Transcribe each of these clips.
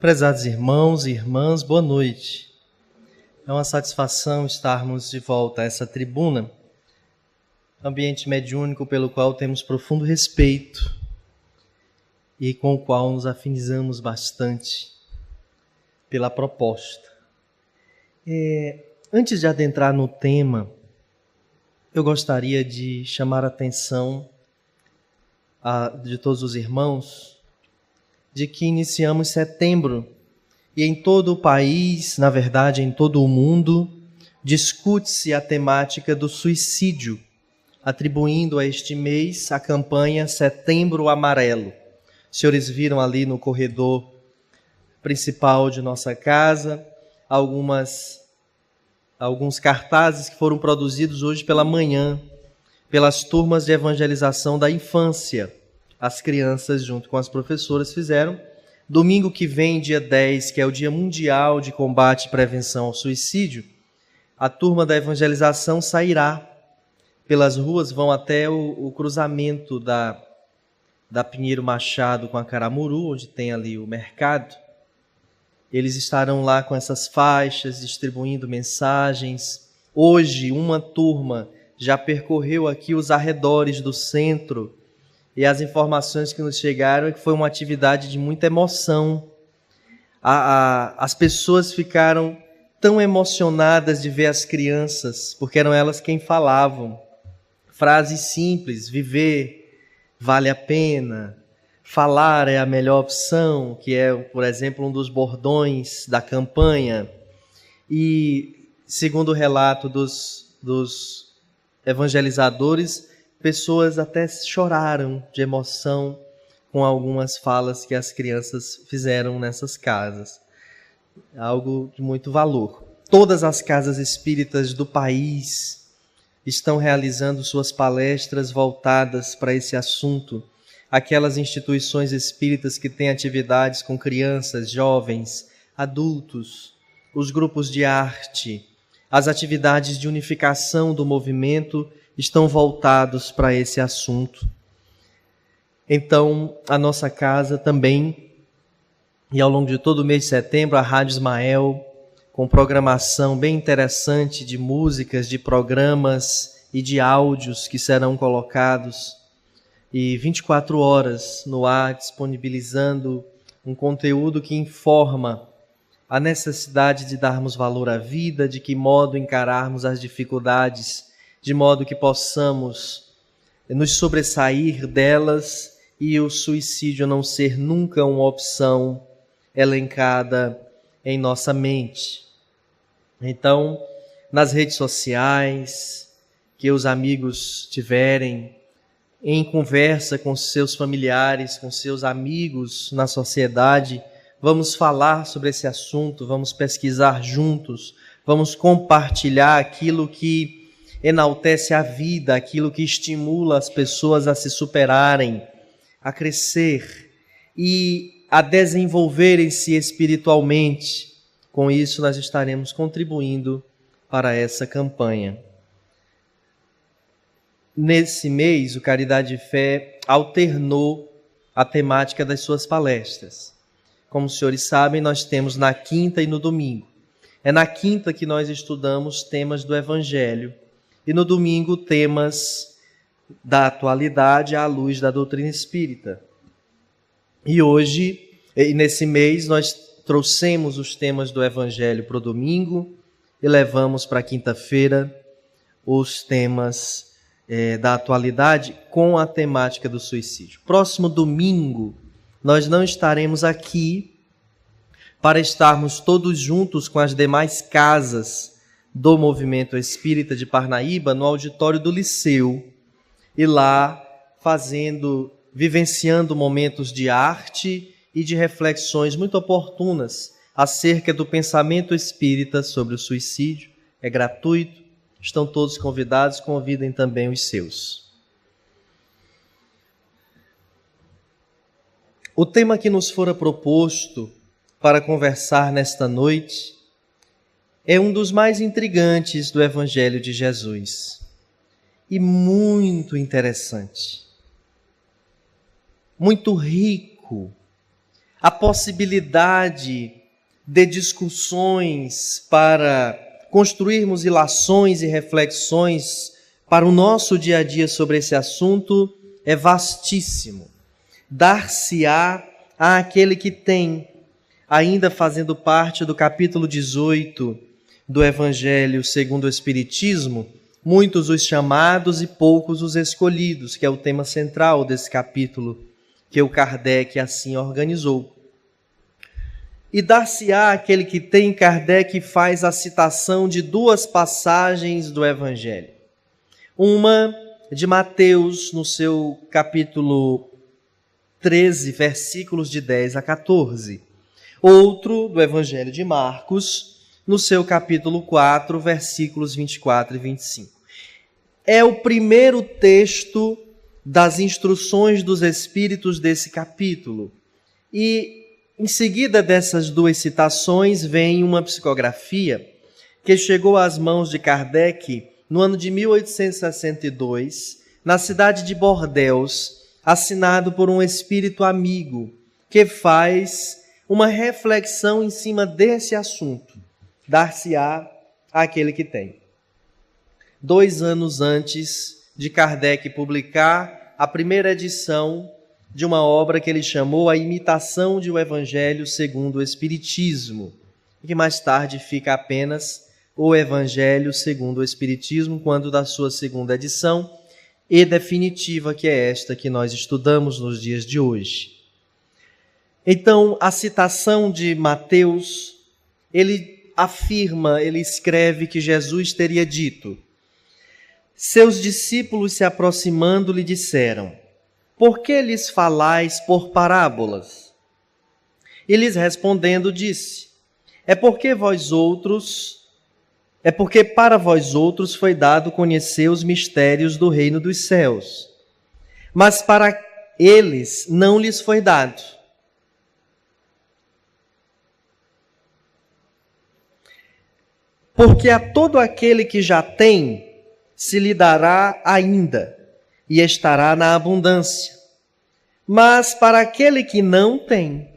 Prezados irmãos e irmãs, boa noite. É uma satisfação estarmos de volta a essa tribuna, ambiente mediúnico pelo qual temos profundo respeito e com o qual nos afinizamos bastante pela proposta. Antes de adentrar no tema, eu gostaria de chamar a atenção de todos os irmãos de que iniciamos setembro e em todo o país, na verdade em todo o mundo, discute-se a temática do suicídio, atribuindo a este mês a campanha Setembro Amarelo. Os senhores viram ali no corredor principal de nossa casa alguns cartazes que foram produzidos hoje pela manhã pelas turmas de evangelização da infância. As crianças, junto com as professoras, fizeram. Domingo que vem, dia 10, que é o Dia Mundial de Combate e Prevenção ao Suicídio, a turma da evangelização sairá pelas ruas, vão até o cruzamento da Pinheiro Machado com a Caramuru, onde tem ali o mercado. Eles estarão lá com essas faixas, distribuindo mensagens. Hoje, uma turma já percorreu aqui os arredores do centro, e as informações que nos chegaram é que foi uma atividade de muita emoção. As pessoas ficaram tão emocionadas de ver as crianças, porque eram elas quem falavam. Frases simples: viver vale a pena, falar é a melhor opção, que é, por exemplo, um dos bordões da campanha. E, segundo o relato dos evangelizadores, pessoas até choraram de emoção com algumas falas que as crianças fizeram nessas casas. Algo de muito valor. Todas as casas espíritas do país estão realizando suas palestras voltadas para esse assunto. Aquelas instituições espíritas que têm atividades com crianças, jovens, adultos, os grupos de arte, as atividades de unificação do movimento estão voltados para esse assunto. Então, a nossa casa também, e ao longo de todo o mês de setembro, a Rádio Ismael, com programação bem interessante de músicas, de programas e de áudios que serão colocados, e 24 horas no ar, disponibilizando um conteúdo que informa a necessidade de darmos valor à vida, de que modo encararmos as dificuldades, de modo que possamos nos sobressair delas e o suicídio não ser nunca uma opção elencada em nossa mente. Então, nas redes sociais, que os amigos tiverem, em conversa com seus familiares, com seus amigos na sociedade, vamos falar sobre esse assunto, vamos pesquisar juntos, vamos compartilhar aquilo que enaltece a vida, aquilo que estimula as pessoas a se superarem, a crescer e a desenvolverem-se espiritualmente. Com isso, nós estaremos contribuindo para essa campanha. Nesse mês, o Caridade e Fé alternou a temática das suas palestras. Como os senhores sabem, nós temos na quinta e no domingo. É na quinta que nós estudamos temas do Evangelho, e no domingo, temas da atualidade à luz da doutrina espírita. E hoje, nesse mês, nós trouxemos os temas do Evangelho para o domingo e levamos para a quinta-feira os temas da atualidade com a temática do suicídio. Próximo domingo, nós não estaremos aqui para estarmos todos juntos com as demais casas do Movimento Espírita de Parnaíba no auditório do Liceu e lá vivenciando momentos de arte e de reflexões muito oportunas acerca do pensamento espírita sobre o suicídio. É gratuito, estão todos convidados, convidem também os seus. O tema que nos fora proposto para conversar nesta noite é um dos mais intrigantes do Evangelho de Jesus e muito interessante, muito rico, a possibilidade de discussões para construirmos ilações e reflexões para o nosso dia a dia sobre esse assunto é vastíssimo. Dar-se-á àquele que tem, ainda fazendo parte do capítulo 18 do Evangelho segundo o Espiritismo, muitos os chamados e poucos os escolhidos, que é o tema central desse capítulo, que o Kardec assim organizou. E dar-se-á àquele que tem, Kardec faz a citação de duas passagens do Evangelho. Uma de Mateus, no seu capítulo 13, versículos de 10 a 14. Outro do Evangelho de Marcos, no seu capítulo 4, versículos 24 e 25. É o primeiro texto das instruções dos Espíritos desse capítulo. E em seguida dessas duas citações vem uma psicografia que chegou às mãos de Kardec no ano de 1862, na cidade de Bordeaux, assinado por um espírito amigo, que faz uma reflexão em cima desse assunto. Dar-se-á àquele que tem. 2 anos antes de Kardec publicar a primeira edição de uma obra que ele chamou A Imitação de o Evangelho segundo o Espiritismo, que mais tarde fica apenas O Evangelho segundo o Espiritismo, quando da sua segunda edição e definitiva, que é esta que nós estudamos nos dias de hoje. Então, a citação de Mateus, ele afirma, ele escreve que Jesus teria dito: seus discípulos se aproximando lhe disseram: por que lhes falais por parábolas? E lhes respondendo disse: é porque para vós outros foi dado conhecer os mistérios do reino dos céus, mas para eles não lhes foi dado. Porque a todo aquele que já tem, se lhe dará ainda, e estará na abundância. Mas para aquele que não tem,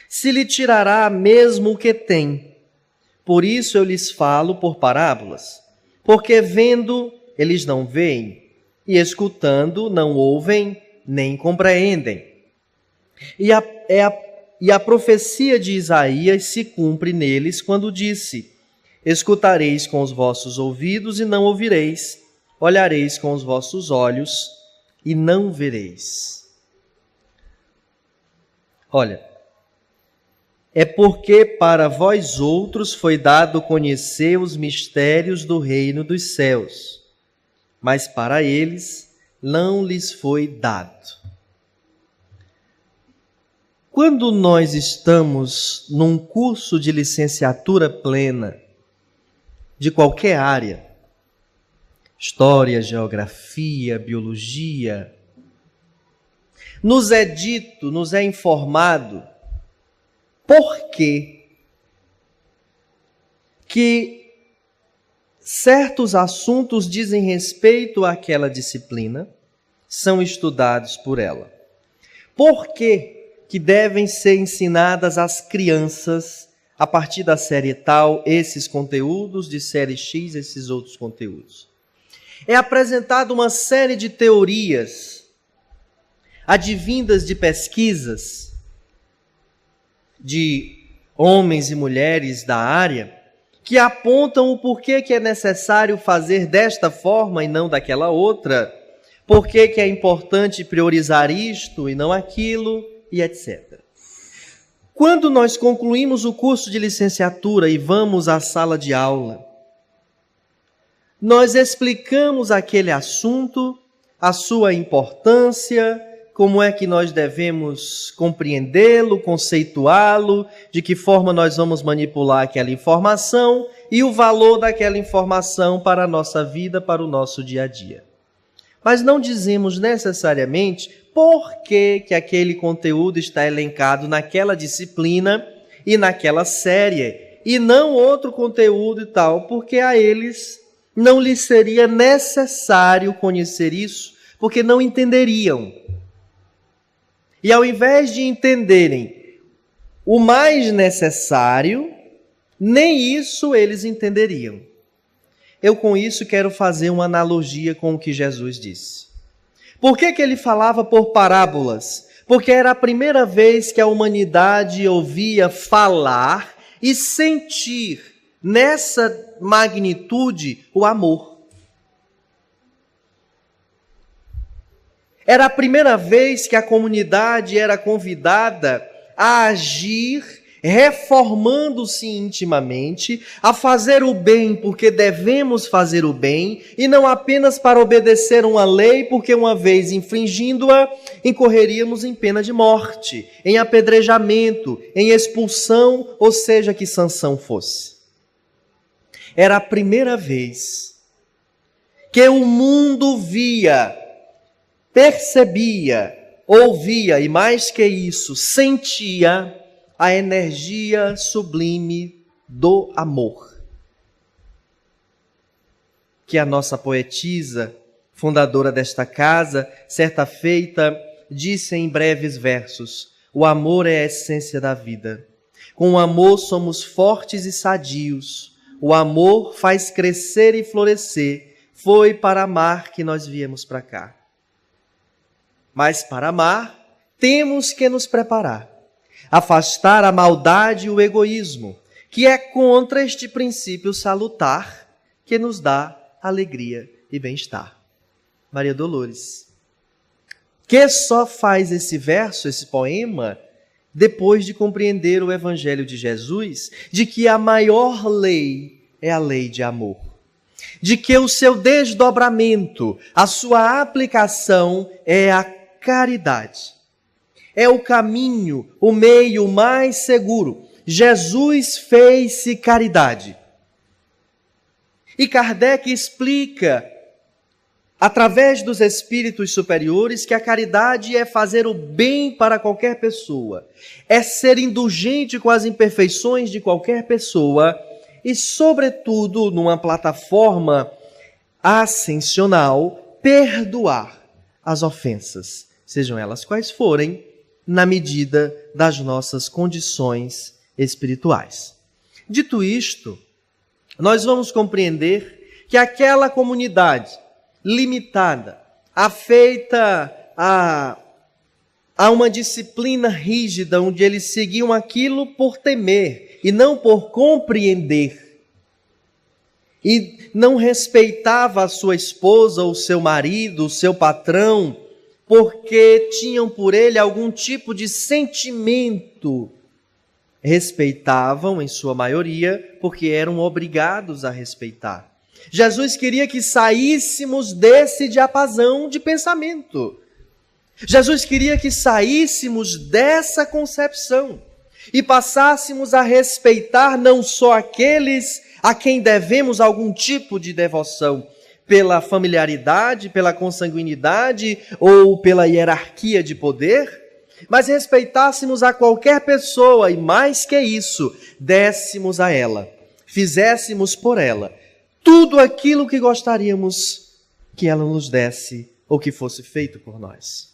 se lhe tirará mesmo o que tem. Por isso eu lhes falo por parábolas, porque vendo, eles não veem, e escutando, não ouvem, nem compreendem. E a profecia de Isaías se cumpre neles quando disse: escutareis com os vossos ouvidos e não ouvireis, olhareis com os vossos olhos e não vereis. Olha, é porque para vós outros foi dado conhecer os mistérios do reino dos céus, mas para eles não lhes foi dado. Quando nós estamos num curso de licenciatura plena, de qualquer área, história, geografia, biologia, nos é dito, nos é informado por que certos assuntos dizem respeito àquela disciplina, são estudados por ela. Por que devem ser ensinadas às crianças, a partir da série tal, esses conteúdos, de série X, esses outros conteúdos? É apresentada uma série de teorias advindas de pesquisas de homens e mulheres da área que apontam o porquê que é necessário fazer desta forma e não daquela outra, porquê que é importante priorizar isto e não aquilo, e etc. Quando nós concluímos o curso de licenciatura e vamos à sala de aula, nós explicamos aquele assunto, a sua importância, como é que nós devemos compreendê-lo, conceituá-lo, de que forma nós vamos manipular aquela informação e o valor daquela informação para a nossa vida, para o nosso dia a dia. Mas não dizemos necessariamente por que aquele conteúdo está elencado naquela disciplina e naquela série, e não outro conteúdo e tal, porque a eles não lhes seria necessário conhecer isso, porque não entenderiam. E ao invés de entenderem o mais necessário, nem isso eles entenderiam. Eu com isso quero fazer uma analogia com o que Jesus disse. Por que ele falava por parábolas? Porque era a primeira vez que a humanidade ouvia falar e sentir nessa magnitude o amor. Era a primeira vez que a comunidade era convidada a agir reformando-se intimamente, a fazer o bem porque devemos fazer o bem, e não apenas para obedecer uma lei, porque uma vez infringindo-a, incorreríamos em pena de morte, em apedrejamento, em expulsão, ou seja, que sanção fosse. Era a primeira vez que o mundo via, percebia, ouvia e mais que isso, sentia a energia sublime do amor. Que a nossa poetisa, fundadora desta casa, certa feita, disse em breves versos: o amor é a essência da vida. Com o amor somos fortes e sadios. O amor faz crescer e florescer. Foi para amar que nós viemos para cá. Mas para amar, temos que nos preparar. Afastar a maldade e o egoísmo, que é contra este princípio salutar que nos dá alegria e bem-estar. Maria Dolores, que só faz esse verso, esse poema, depois de compreender o Evangelho de Jesus, de que a maior lei é a lei de amor, de que o seu desdobramento, a sua aplicação é a caridade. É o caminho, o meio mais seguro. Jesus fez-se caridade. E Kardec explica, através dos espíritos superiores, que a caridade é fazer o bem para qualquer pessoa, é ser indulgente com as imperfeições de qualquer pessoa e, sobretudo, numa plataforma ascensional, perdoar as ofensas, sejam elas quais forem, na medida das nossas condições espirituais. Dito isto, nós vamos compreender que aquela comunidade limitada, afeita a uma disciplina rígida, onde eles seguiam aquilo por temer e não por compreender, e não respeitava a sua esposa, o seu marido, o seu patrão, porque tinham por ele algum tipo de sentimento. Respeitavam, em sua maioria, porque eram obrigados a respeitar. Jesus queria que saíssemos desse diapasão de pensamento. Jesus queria que saíssemos dessa concepção e passássemos a respeitar não só aqueles a quem devemos algum tipo de devoção, pela familiaridade, pela consanguinidade ou pela hierarquia de poder, mas respeitássemos a qualquer pessoa e, mais que isso, dessemos a ela, fizéssemos por ela tudo aquilo que gostaríamos que ela nos desse ou que fosse feito por nós.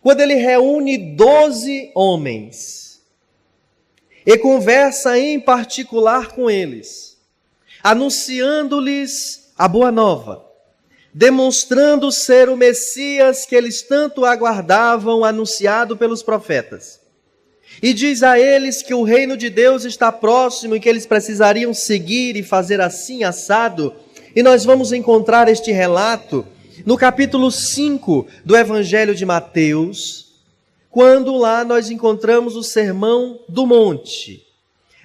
Quando ele reúne 12 homens e conversa em particular com eles, anunciando-lhes a boa nova, demonstrando ser o Messias que eles tanto aguardavam, anunciado pelos profetas. E diz a eles que o reino de Deus está próximo e que eles precisariam seguir e fazer assim, assado. E nós vamos encontrar este relato no capítulo 5 do Evangelho de Mateus, quando lá nós encontramos o Sermão do Monte.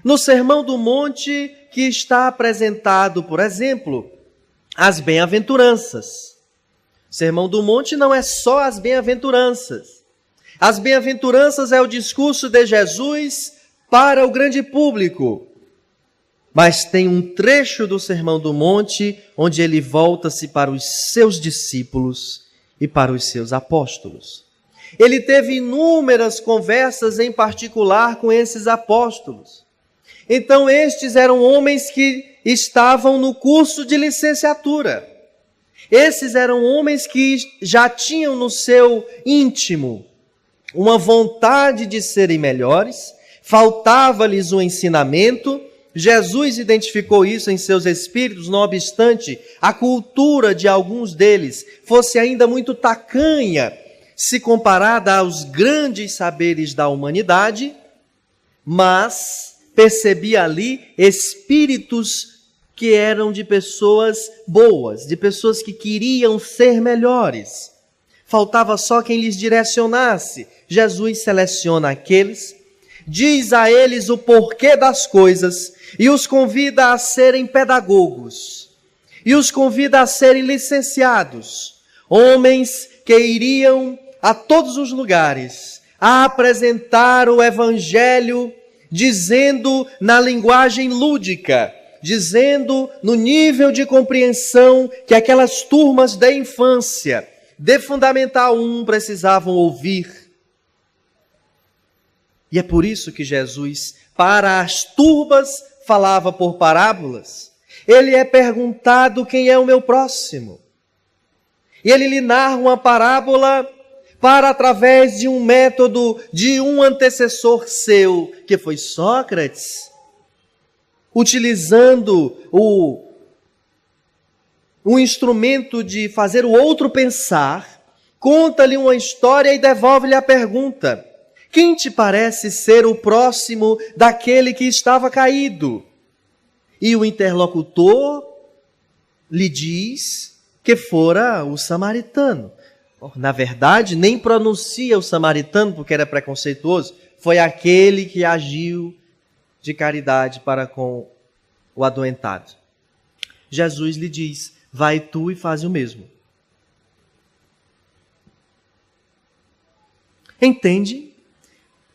No Sermão do Monte que está apresentado, por exemplo, as bem-aventuranças. O Sermão do Monte não é só as bem-aventuranças. As bem-aventuranças é o discurso de Jesus para o grande público. Mas tem um trecho do Sermão do Monte onde ele volta-se para os seus discípulos e para os seus apóstolos. Ele teve inúmeras conversas em particular com esses apóstolos. Então estes eram homens que estavam no curso de licenciatura. Esses eram homens que já tinham no seu íntimo uma vontade de serem melhores, faltava-lhes o ensinamento. Jesus identificou isso em seus espíritos, não obstante a cultura de alguns deles fosse ainda muito tacanha, se comparada aos grandes saberes da humanidade, mas percebia ali espíritos que eram de pessoas boas, de pessoas que queriam ser melhores. Faltava só quem lhes direcionasse. Jesus seleciona aqueles, diz a eles o porquê das coisas e os convida a serem pedagogos, e os convida a serem licenciados, homens que iriam a todos os lugares a apresentar o Evangelho, dizendo na linguagem lúdica, dizendo no nível de compreensão que aquelas turmas da infância, de Fundamental 1, precisavam ouvir. E é por isso que Jesus, para as turmas, falava por parábolas. Ele é perguntado quem é o meu próximo. E ele lhe narra uma parábola para, através de um método de um antecessor seu, que foi Sócrates, utilizando um instrumento de fazer o outro pensar, conta-lhe uma história e devolve-lhe a pergunta: quem te parece ser o próximo daquele que estava caído? E o interlocutor lhe diz que fora o samaritano. Na verdade, nem pronuncia o samaritano porque era preconceituoso. Foi aquele que agiu de caridade para com o adoentado. Jesus lhe diz: vai tu e faz o mesmo. Entende?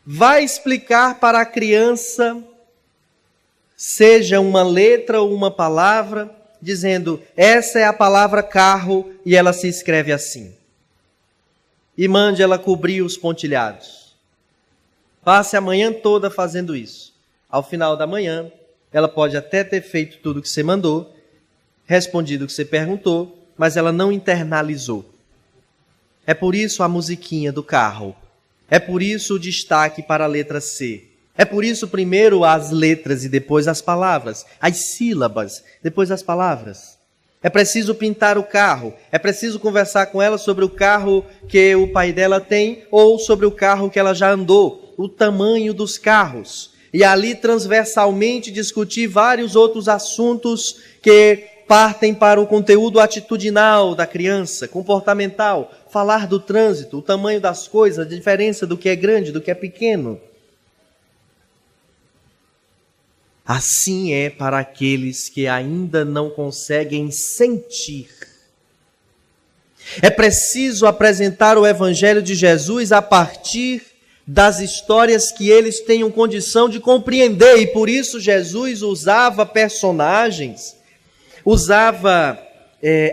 Vai explicar para a criança, seja uma letra ou uma palavra, dizendo: essa é a palavra carro e ela se escreve assim. E mande ela cobrir os pontilhados. Passe a manhã toda fazendo isso. Ao final da manhã, ela pode até ter feito tudo o que você mandou, respondido o que você perguntou, mas ela não internalizou. É por isso a musiquinha do carro. É por isso o destaque para a letra C. É por isso primeiro as letras e depois as palavras. As sílabas, depois as palavras. É preciso pintar o carro. É preciso conversar com ela sobre o carro que o pai dela tem ou sobre o carro que ela já andou. O tamanho dos carros. E ali transversalmente discutir vários outros assuntos que partem para o conteúdo atitudinal da criança, comportamental, falar do trânsito, o tamanho das coisas, a diferença do que é grande, do que é pequeno. Assim é para aqueles que ainda não conseguem sentir. É preciso apresentar o Evangelho de Jesus a partir das histórias que eles tenham condição de compreender, e por isso Jesus usava personagens, usava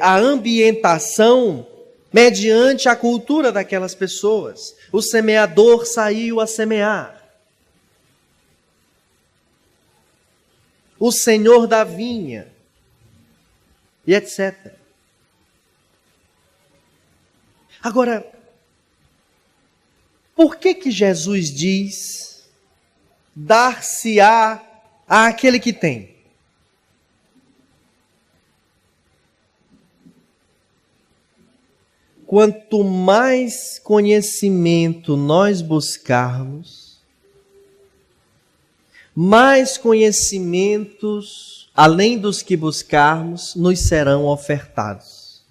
a ambientação mediante a cultura daquelas pessoas. O semeador saiu a semear. O senhor da vinha. E etc. Agora, por que Jesus diz dar-se-á àquele que tem? Quanto mais conhecimento nós buscarmos, mais conhecimentos, além dos que buscarmos, nos serão ofertados.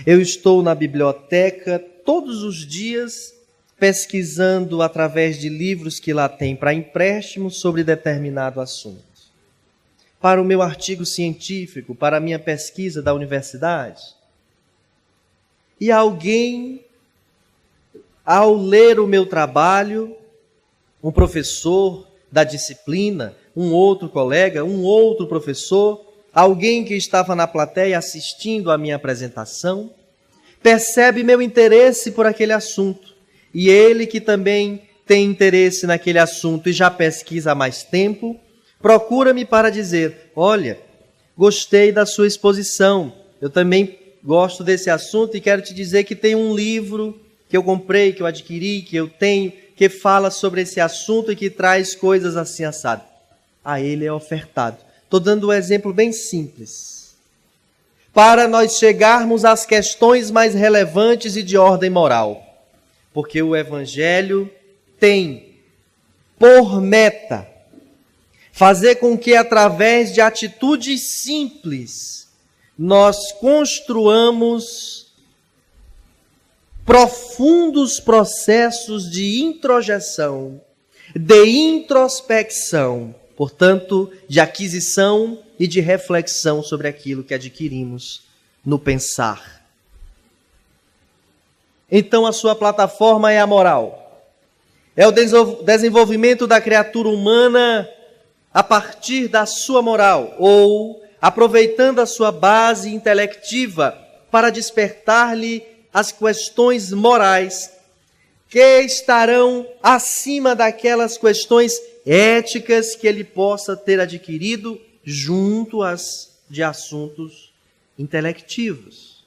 Eu estou na biblioteca todos os dias pesquisando através de livros que lá tem para empréstimo sobre determinado assunto. Para o meu artigo científico, para a minha pesquisa da universidade. E alguém, ao ler o meu trabalho, um professor da disciplina, um outro colega, um outro professor, alguém que estava na plateia assistindo à minha apresentação, percebe meu interesse por aquele assunto. E ele, que também tem interesse naquele assunto e já pesquisa há mais tempo, procura-me para dizer: olha, gostei da sua exposição, eu também gosto desse assunto e quero te dizer que tem um livro que eu comprei, que eu adquiri, que eu tenho, que fala sobre esse assunto e que traz coisas assim assado. A ele é ofertado. Estou dando um exemplo bem simples. Para nós chegarmos às questões mais relevantes e de ordem moral. Porque o Evangelho tem por meta fazer com que através de atitudes simples nós construamos profundos processos de introjeção, de introspecção, portanto, de aquisição e de reflexão sobre aquilo que adquirimos no pensar. Então, a sua plataforma é a moral. É o desenvolvimento da criatura humana a partir da sua moral, ou aproveitando a sua base intelectiva para despertar-lhe as questões morais que estarão acima daquelas questões éticas que ele possa ter adquirido junto às de assuntos intelectivos.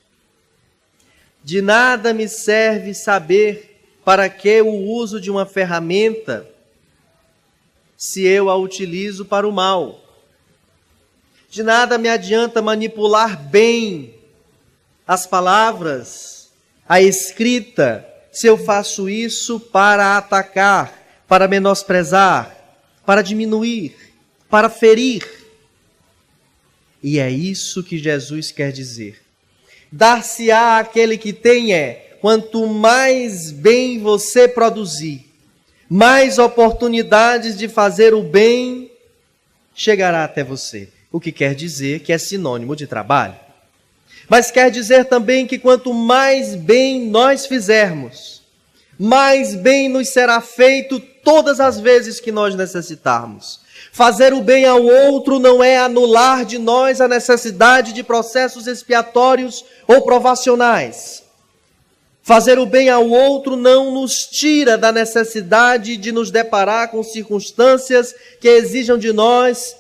De nada me serve saber para que o uso de uma ferramenta se eu a utilizo para o mal. De nada me adianta manipular bem as palavras, a escrita, se eu faço isso para atacar, para menosprezar, para diminuir, para ferir. E é isso que Jesus quer dizer. Dar-se-á àquele que tem quanto mais bem você produzir, mais oportunidades de fazer o bem chegará até você. O que quer dizer que é sinônimo de trabalho. Mas quer dizer também que quanto mais bem nós fizermos, mais bem nos será feito todas as vezes que nós necessitarmos. Fazer o bem ao outro não é anular de nós a necessidade de processos expiatórios ou provacionais. Fazer o bem ao outro não nos tira da necessidade de nos deparar com circunstâncias que exijam de nós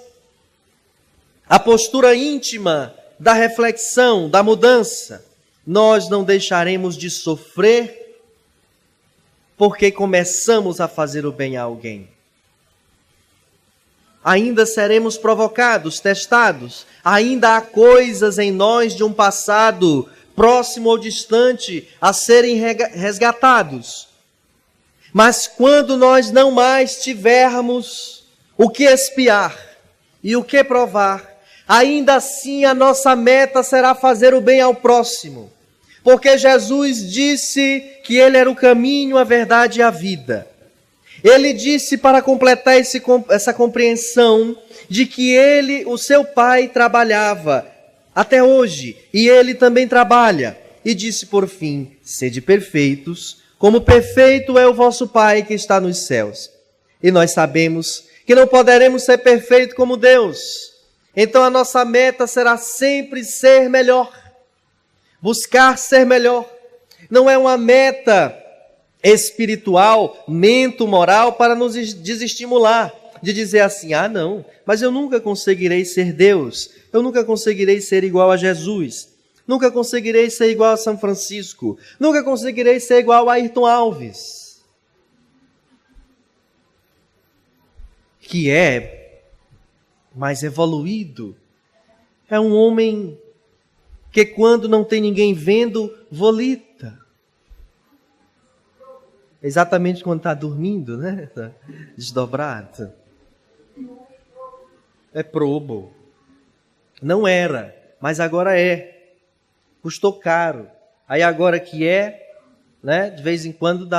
a postura íntima da reflexão, da mudança. Nós não deixaremos de sofrer porque começamos a fazer o bem a alguém. Ainda seremos provocados, testados. Ainda há coisas em nós de um passado próximo ou distante a serem resgatados. Mas quando nós não mais tivermos o que expiar e o que provar, ainda assim a nossa meta será fazer o bem ao próximo. Porque Jesus disse que Ele era o caminho, a verdade e a vida. Ele disse, para completar essa compreensão, de que Ele, o seu Pai, trabalhava até hoje, e Ele também trabalha. E disse por fim, sede perfeitos, como perfeito é o vosso Pai que está nos céus. E nós sabemos que não poderemos ser perfeitos como Deus. Então a nossa meta será sempre ser melhor, buscar ser melhor. Não é uma meta espiritual, moral, para nos desestimular, de dizer assim, não, mas eu nunca conseguirei ser Deus, eu nunca conseguirei ser igual a Jesus, nunca conseguirei ser igual a São Francisco, nunca conseguirei ser igual a Ayrton Alves, que é mais evoluído. É um homem que quando não tem ninguém vendo, volita. Exatamente quando está dormindo, né? Desdobrado. É probo. Não era, mas agora é. Custou caro. Aí agora que né? De vez em quando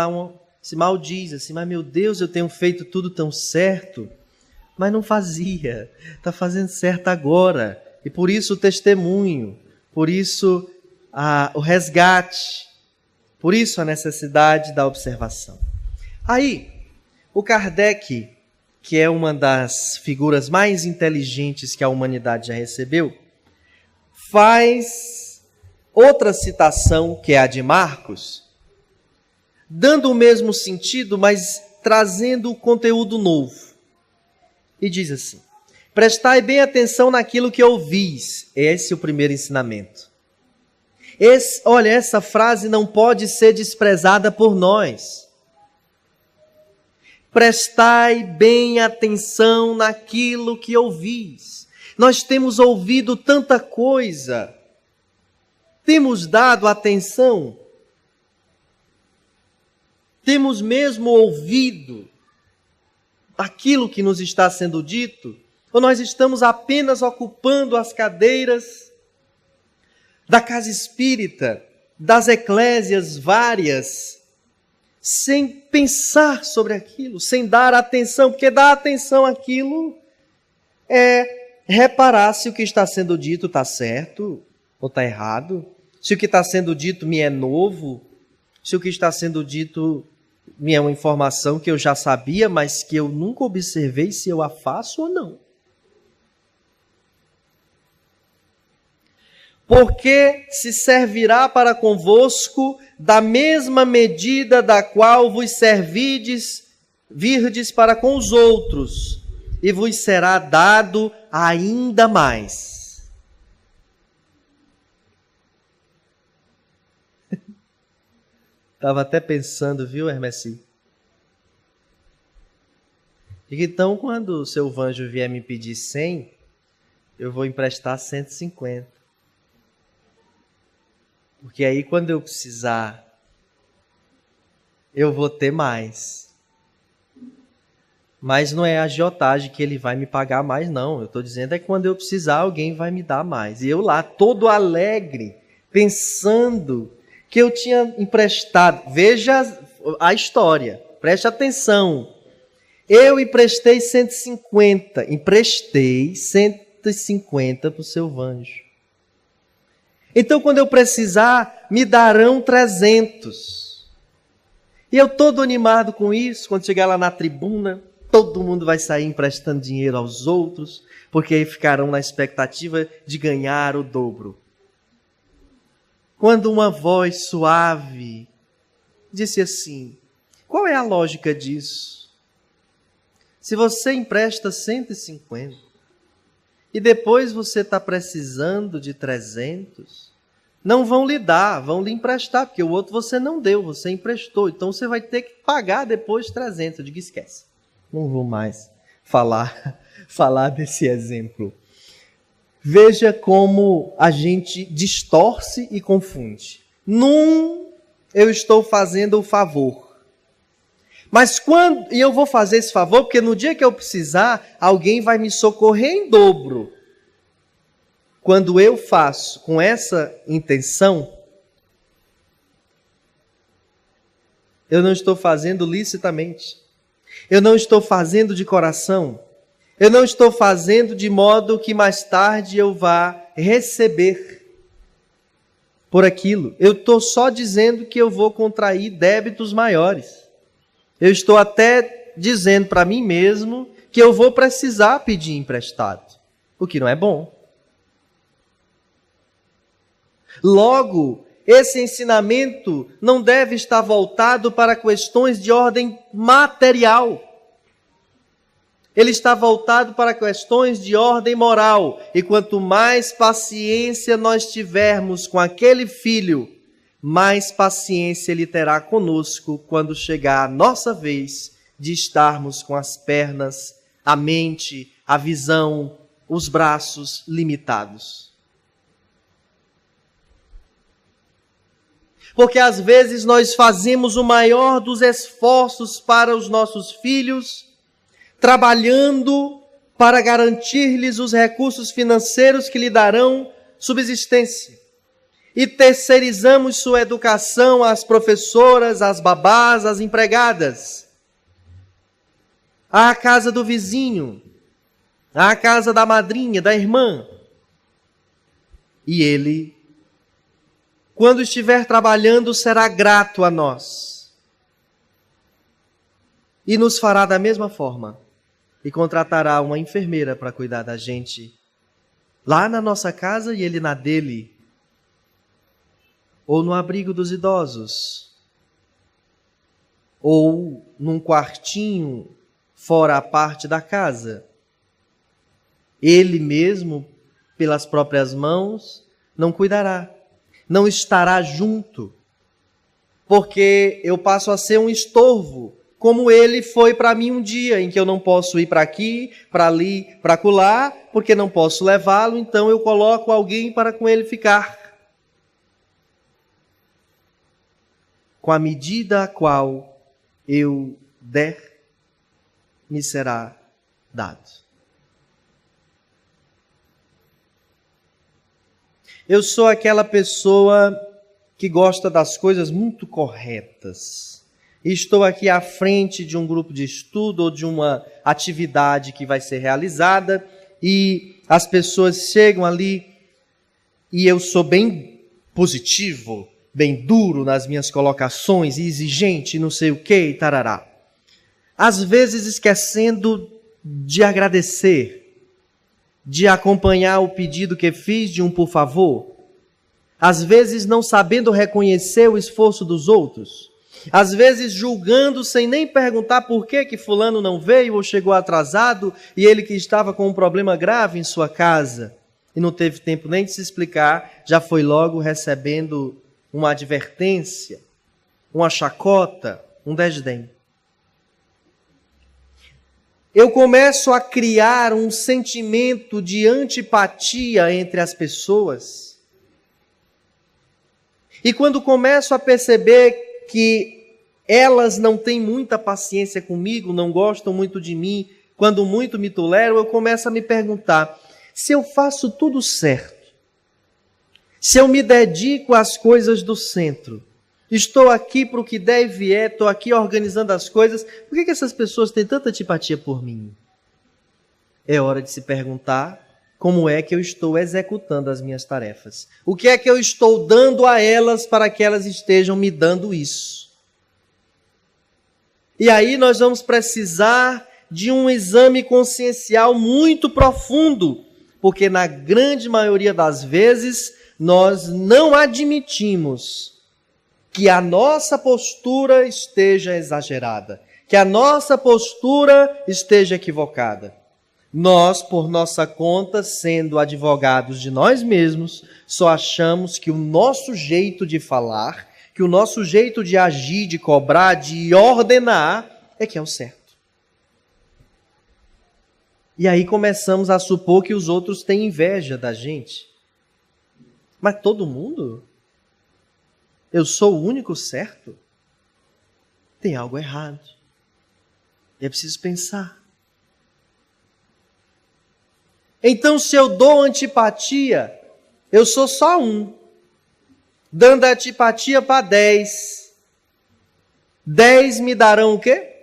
se maldiz assim, mas meu Deus, eu tenho feito tudo tão certo. Mas não fazia, está fazendo certo agora. E por isso o testemunho, por isso o resgate, por isso a necessidade da observação. Aí, o Kardec, que é uma das figuras mais inteligentes que a humanidade já recebeu, faz outra citação, que é a de Marcos, dando o mesmo sentido, mas trazendo conteúdo novo. E diz assim, prestai bem atenção naquilo que ouvis. Esse é o primeiro ensinamento. Olha, essa frase não pode ser desprezada por nós. Prestai bem atenção naquilo que ouvis. Nós temos ouvido tanta coisa. Temos dado atenção? Temos mesmo ouvido aquilo que nos está sendo dito? Ou nós estamos apenas ocupando as cadeiras da casa espírita, das eclésias várias, sem pensar sobre aquilo, sem dar atenção? Porque dar atenção àquilo é reparar se o que está sendo dito está certo ou está errado, se o que está sendo dito me é novo, se o que está sendo dito me é uma informação que eu já sabia, mas que eu nunca observei se eu a faço ou não. Porque se servirá para convosco da mesma medida da qual vos virdes para com os outros, e vos será dado ainda mais. Estava até pensando, viu, Hermesi? Então, quando o seu Vanjo vier me pedir 100, eu vou emprestar 150. Porque aí, quando eu precisar, eu vou ter mais. Mas não é a agiotagem que ele vai me pagar mais, não. Eu estou dizendo é que quando eu precisar, alguém vai me dar mais. E eu lá, todo alegre, pensando que eu tinha emprestado. Veja a história, preste atenção. Eu emprestei 150, emprestei 150 para o seu Vanjo. Então, quando eu precisar, me darão 300. E eu todo animado com isso, quando chegar lá na tribuna, todo mundo vai sair emprestando dinheiro aos outros, porque aí ficarão na expectativa de ganhar o dobro. Quando uma voz suave disse assim: qual é a lógica disso? Se você empresta 150 e depois você está precisando de 300, não vão lhe dar, vão lhe emprestar, porque o outro você não deu, você emprestou, então você vai ter que pagar depois 300. Eu digo, esquece, não vou mais falar desse exemplo. Veja como a gente distorce e confunde. Eu estou fazendo o favor. Mas e eu vou fazer esse favor porque no dia que eu precisar, alguém vai me socorrer em dobro. Quando eu faço com essa intenção, eu não estou fazendo licitamente. Eu não estou fazendo de coração. Eu não estou fazendo de modo que mais tarde eu vá receber por aquilo. Eu estou só dizendo que eu vou contrair débitos maiores. Eu estou até dizendo para mim mesmo que eu vou precisar pedir emprestado, o que não é bom. Logo, esse ensinamento não deve estar voltado para questões de ordem material. Ele está voltado para questões de ordem moral. E quanto mais paciência nós tivermos com aquele filho, mais paciência ele terá conosco quando chegar a nossa vez de estarmos com as pernas, a mente, a visão, os braços limitados. Porque às vezes nós fazemos o maior dos esforços para os nossos filhos, trabalhando para garantir-lhes os recursos financeiros que lhe darão subsistência. E terceirizamos sua educação às professoras, às babás, às empregadas, à casa do vizinho, à casa da madrinha, da irmã. E ele, quando estiver trabalhando, será grato a nós. E nos fará da mesma forma. E contratará uma enfermeira para cuidar da gente lá na nossa casa e ele na dele. Ou no abrigo dos idosos, ou num quartinho fora a parte da casa. Ele mesmo, pelas próprias mãos, não cuidará, não estará junto, porque eu passo a ser um estorvo como ele foi para mim um dia, em que eu não posso ir para aqui, para ali, para acolá, porque não posso levá-lo, então eu coloco alguém para com ele ficar. Com a medida a qual eu der, me será dado. Eu sou aquela pessoa que gosta das coisas muito corretas. E estou aqui à frente de um grupo de estudo ou de uma atividade que vai ser realizada e as pessoas chegam ali e eu sou bem positivo, bem duro nas minhas colocações e exigente, não sei o que e tarará. Às vezes esquecendo de agradecer, de acompanhar o pedido que fiz de um por favor. Às vezes não sabendo reconhecer o esforço dos outros. Às vezes julgando sem nem perguntar por que fulano não veio ou chegou atrasado e ele que estava com um problema grave em sua casa e não teve tempo nem de se explicar, já foi logo recebendo uma advertência, uma chacota, um desdém. Eu começo a criar um sentimento de antipatia entre as pessoas. E quando começo a perceber que elas não têm muita paciência comigo, não gostam muito de mim, quando muito me toleram, eu começo a me perguntar, se eu faço tudo certo, se eu me dedico às coisas do centro, estou aqui para o que der e vier, estou aqui organizando as coisas, por que essas pessoas têm tanta antipatia por mim? É hora de se perguntar como é que eu estou executando as minhas tarefas. O que é que eu estou dando a elas para que elas estejam me dando isso? E aí nós vamos precisar de um exame consciencial muito profundo, porque na grande maioria das vezes nós não admitimos que a nossa postura esteja exagerada, que a nossa postura esteja equivocada. Nós, por nossa conta, sendo advogados de nós mesmos, só achamos que o nosso jeito de falar, que o nosso jeito de agir, de cobrar, de ordenar, é que é o certo. E aí começamos a supor que os outros têm inveja da gente. Mas todo mundo? Eu sou o único certo? Tem algo errado. É preciso pensar. Então, se eu dou antipatia, eu sou só um. Dando antipatia para 10. 10 me darão o quê?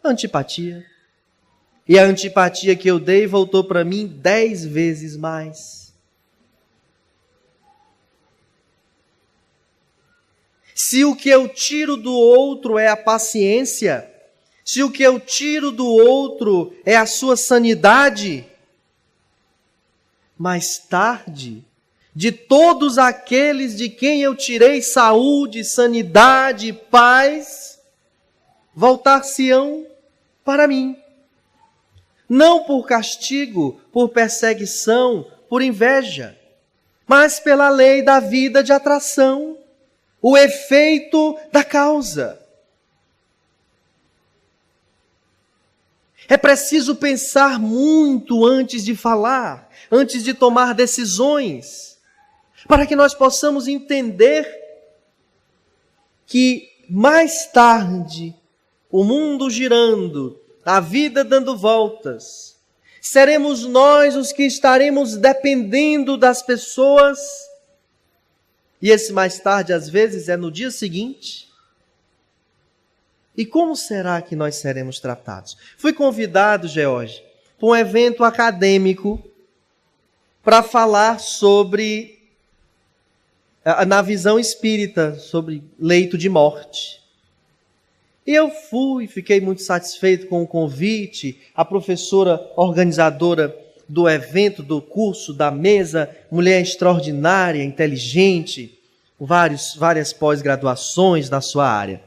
Antipatia. E a antipatia que eu dei voltou para mim 10 vezes mais. Se o que eu tiro do outro é a paciência, se o que eu tiro do outro é a sua sanidade, mais tarde, de todos aqueles de quem eu tirei saúde, sanidade, paz, voltar-se-ão para mim. Não por castigo, por perseguição, por inveja, mas pela lei da vida de atração, o efeito da causa. É preciso pensar muito antes de falar, antes de tomar decisões, para que nós possamos entender que mais tarde, o mundo girando, a vida dando voltas, seremos nós os que estaremos dependendo das pessoas, e esse mais tarde às vezes é no dia seguinte. E como será que nós seremos tratados? Fui convidado, George, para um evento acadêmico para falar sobre, na visão espírita, sobre leito de morte. E eu fui, fiquei muito satisfeito com o convite. A professora organizadora do evento, do curso, da mesa, mulher extraordinária, inteligente, com várias pós-graduações na sua área.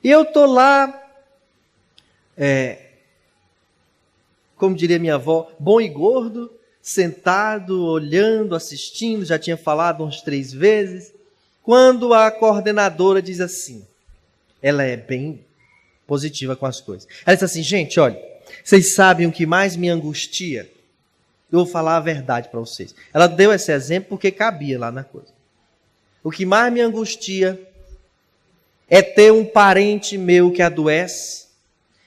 E eu estou lá, como diria minha avó, bom e gordo, sentado, olhando, assistindo, já tinha falado umas 3 vezes, quando a coordenadora diz assim, ela é bem positiva com as coisas. Ela disse assim, gente, olha, vocês sabem o que mais me angustia? Eu vou falar a verdade para vocês. Ela deu esse exemplo porque cabia lá na coisa. O que mais me angustia é ter um parente meu que adoece,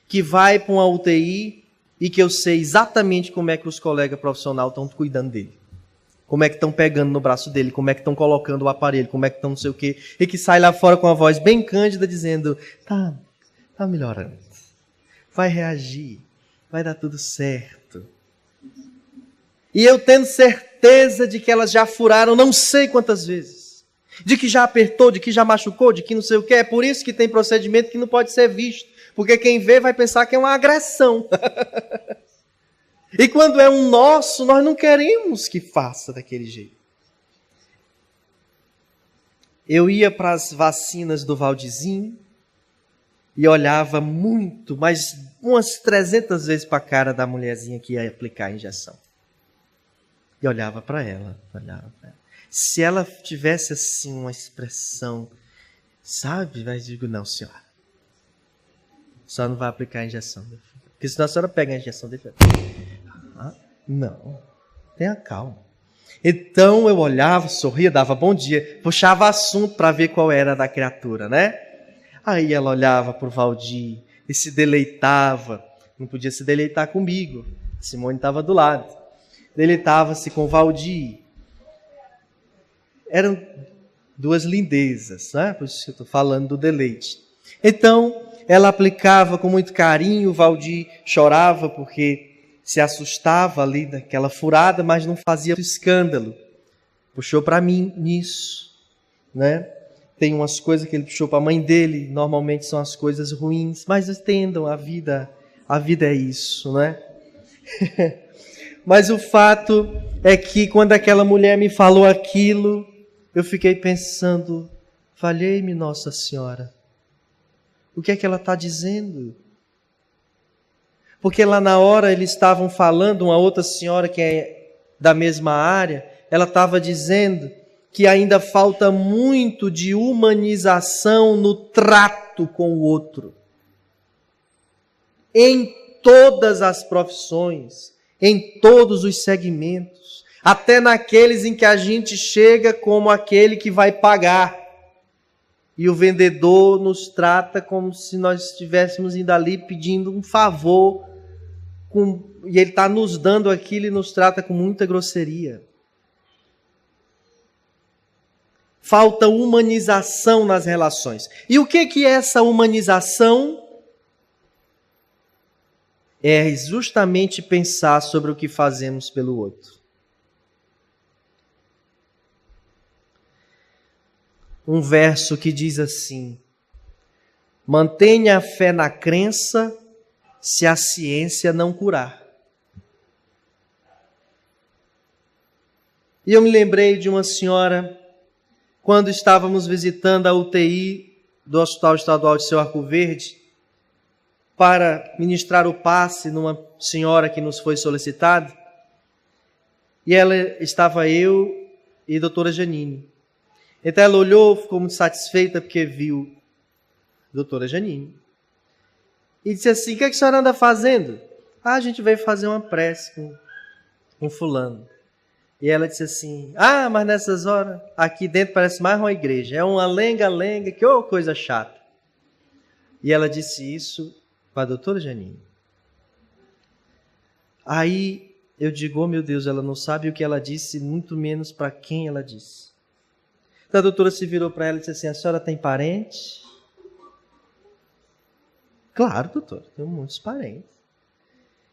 que vai para uma UTI e que eu sei exatamente como é que os colegas profissionais estão cuidando dele. Como é que estão pegando no braço dele, como é que estão colocando o aparelho, como é que estão não sei o quê. E que sai lá fora com uma voz bem cândida dizendo, tá melhorando. Vai reagir, vai dar tudo certo. E eu tendo certeza de que elas já furaram não sei quantas vezes. De que já apertou, de que já machucou, de que não sei o que. É por isso que tem procedimento que não pode ser visto. Porque quem vê vai pensar que é uma agressão. E quando é um nosso, nós não queremos que faça daquele jeito. Eu ia para as vacinas do Valdizinho e olhava muito, mas umas 300 vezes para a cara da mulherzinha que ia aplicar a injeção. E olhava para ela, Se ela tivesse assim uma expressão, sabe? Mas digo, não, senhora. A senhora não vai aplicar a injeção. Porque senão a senhora pega a injeção dele. Não, tenha calma. Então eu olhava, sorria, dava bom dia, puxava assunto para ver qual era da criatura, né? Aí ela olhava para o Valdir e se deleitava. Não podia se deleitar comigo. Simone estava do lado. Deleitava-se com o Valdir. Eram duas lindezas, né? Por isso que eu estou falando do deleite. Então, ela aplicava com muito carinho, o Valdir chorava porque se assustava ali daquela furada, mas não fazia escândalo. Puxou para mim nisso, né? Tem umas coisas que ele puxou para a mãe dele, normalmente são as coisas ruins, mas entendam, a vida é isso, né? Mas o fato é que quando aquela mulher me falou aquilo, eu fiquei pensando, valhei-me Nossa Senhora, o que é que ela está dizendo? Porque lá na hora eles estavam falando, uma outra senhora que é da mesma área, ela estava dizendo que ainda falta muito de humanização no trato com o outro. Em todas as profissões, em todos os segmentos, até naqueles em que a gente chega como aquele que vai pagar. E o vendedor nos trata como se nós estivéssemos indo ali pedindo um favor, e ele está nos dando aquilo e nos trata com muita grosseria. Falta humanização nas relações. E o que é essa humanização? É justamente pensar sobre o que fazemos pelo outro. Um verso que diz assim: mantenha a fé na crença se a ciência não curar. E eu me lembrei de uma senhora, quando estávamos visitando a UTI do Hospital Estadual de Seu Arco Verde, para ministrar o passe numa senhora que nos foi solicitada, e ela estava eu e a doutora Janine. Então ela olhou, ficou muito satisfeita porque viu a doutora Janine. E disse assim, o que a senhora anda fazendo? A gente veio fazer uma prece com fulano. E ela disse assim, mas nessas horas, aqui dentro parece mais uma igreja. É uma lenga-lenga, que coisa chata. E ela disse isso para a doutora Janine. Aí eu digo, meu Deus, ela não sabe o que ela disse, muito menos para quem ela disse. Então a doutora se virou para ela e disse assim, a senhora tem parente? Claro, doutor, tenho muitos parentes.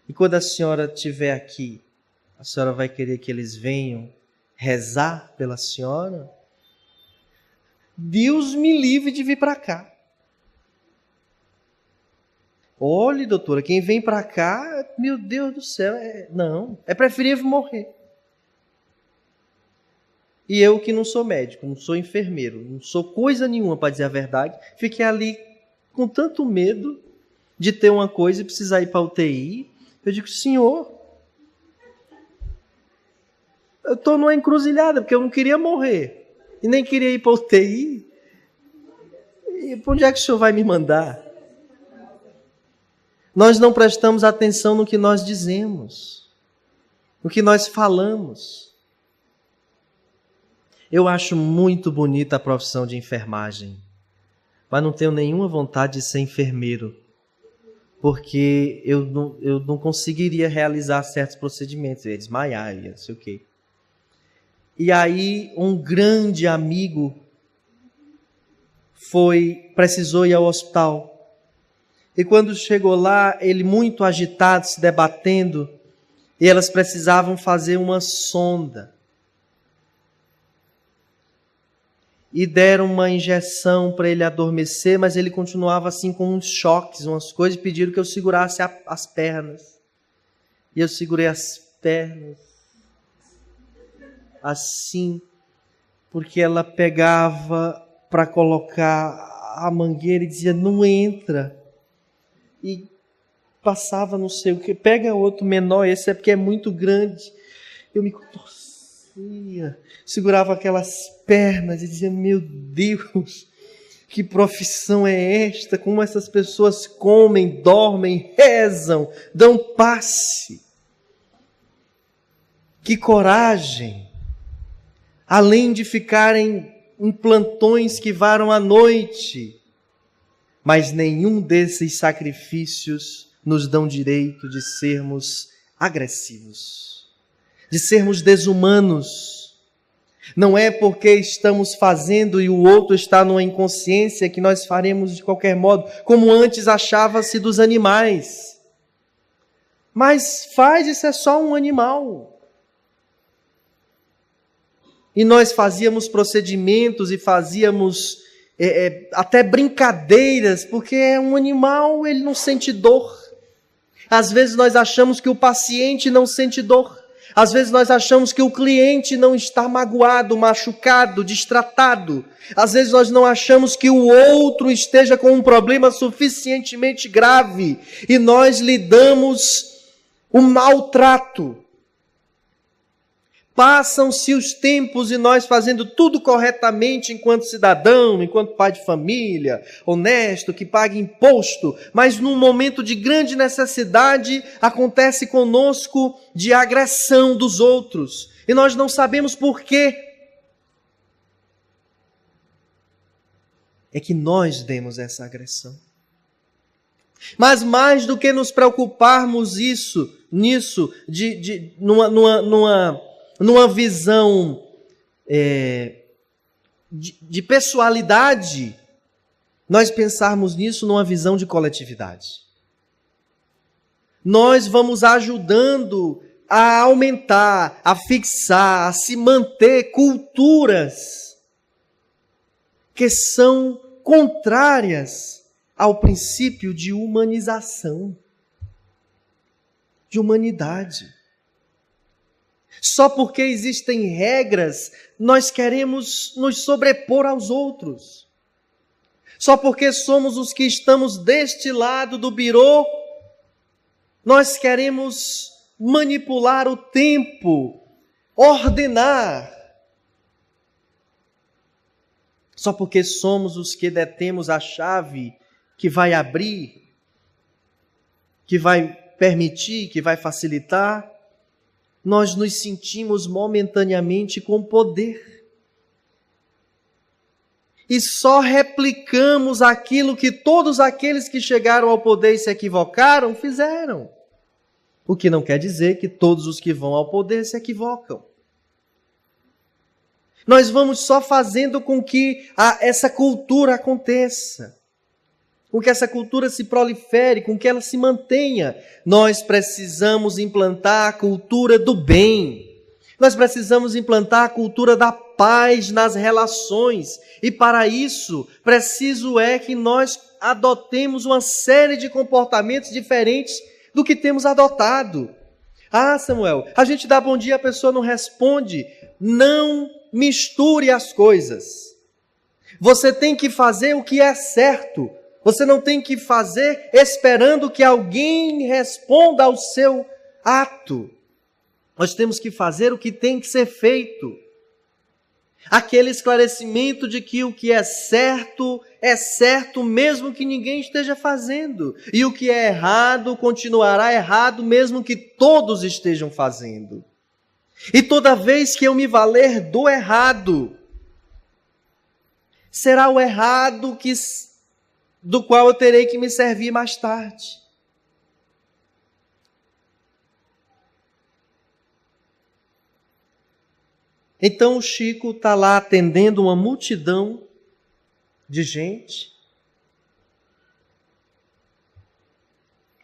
E quando a senhora estiver aqui, a senhora vai querer que eles venham rezar pela senhora? Deus me livre de vir para cá. Olhe, doutora, quem vem para cá, meu Deus do céu, não, é preferível morrer. E eu que não sou médico, não sou enfermeiro, não sou coisa nenhuma para dizer a verdade, fiquei ali com tanto medo de ter uma coisa e precisar ir para a UTI. Eu digo, senhor, eu estou numa encruzilhada, porque eu não queria morrer, e nem queria ir para a UTI. E para onde é que o senhor vai me mandar? Nós não prestamos atenção no que nós dizemos, no que nós falamos. Eu acho muito bonita a profissão de enfermagem, mas não tenho nenhuma vontade de ser enfermeiro, porque eu não conseguiria realizar certos procedimentos, eu ia desmaiar, ia não sei o quê. E aí um grande amigo precisou ir ao hospital. E quando chegou lá, ele muito agitado, se debatendo, e elas precisavam fazer uma sonda. E deram uma injeção para ele adormecer, mas ele continuava assim com uns choques, umas coisas, e pediram que eu segurasse as pernas. E eu segurei as pernas, assim, porque ela pegava para colocar a mangueira e dizia, não entra. E passava não sei o que, pega outro menor, esse é porque é muito grande. Eu me contorcia, segurava aquelas pernas e dizia, meu Deus, que profissão é esta? Como essas pessoas comem, dormem, rezam, dão passe. Que coragem! Além de ficarem em plantões que varam à noite, mas nenhum desses sacrifícios nos dão direito de sermos agressivos, de sermos desumanos. Não é porque estamos fazendo e o outro está numa inconsciência que nós faremos de qualquer modo, como antes achava-se dos animais. Mas isso é só um animal. E nós fazíamos procedimentos e fazíamos até brincadeiras, porque é um animal, ele não sente dor. Às vezes nós achamos que o paciente não sente dor. Às vezes nós achamos que o cliente não está magoado, machucado, destratado. Às vezes nós não achamos que o outro esteja com um problema suficientemente grave. E nós lhe damos um maltrato. Passam-se os tempos e nós fazendo tudo corretamente enquanto cidadão, enquanto pai de família, honesto, que paga imposto, mas num momento de grande necessidade acontece conosco de agressão dos outros e nós não sabemos por quê. É que nós demos essa agressão. Mas mais do que nos preocuparmos numa visão de pessoalidade, nós pensarmos nisso numa visão de coletividade. Nós vamos ajudando a aumentar, a fixar, a se manter culturas que são contrárias ao princípio de humanização, de humanidade. Só porque existem regras, nós queremos nos sobrepor aos outros. Só porque somos os que estamos deste lado do birô, nós queremos manipular o tempo, ordenar. Só porque somos os que detemos a chave que vai abrir, que vai permitir, que vai facilitar, nós nos sentimos momentaneamente com poder. E só replicamos aquilo que todos aqueles que chegaram ao poder e se equivocaram fizeram. O que não quer dizer que todos os que vão ao poder se equivocam. Nós vamos só fazendo com que essa cultura aconteça, com que essa cultura se prolifere, com que ela se mantenha. Nós precisamos implantar a cultura do bem. Nós precisamos implantar a cultura da paz nas relações. E para isso, preciso é que nós adotemos uma série de comportamentos diferentes do que temos adotado. Ah, Samuel, a gente dá bom dia, a pessoa não responde. Não misture as coisas. Você tem que fazer o que é certo. Você não tem que fazer esperando que alguém responda ao seu ato. Nós temos que fazer o que tem que ser feito. Aquele esclarecimento de que o que é certo mesmo que ninguém esteja fazendo. E o que é errado continuará errado mesmo que todos estejam fazendo. E toda vez que eu me valer do errado, será o errado do qual eu terei que me servir mais tarde. Então o Chico está lá atendendo uma multidão de gente.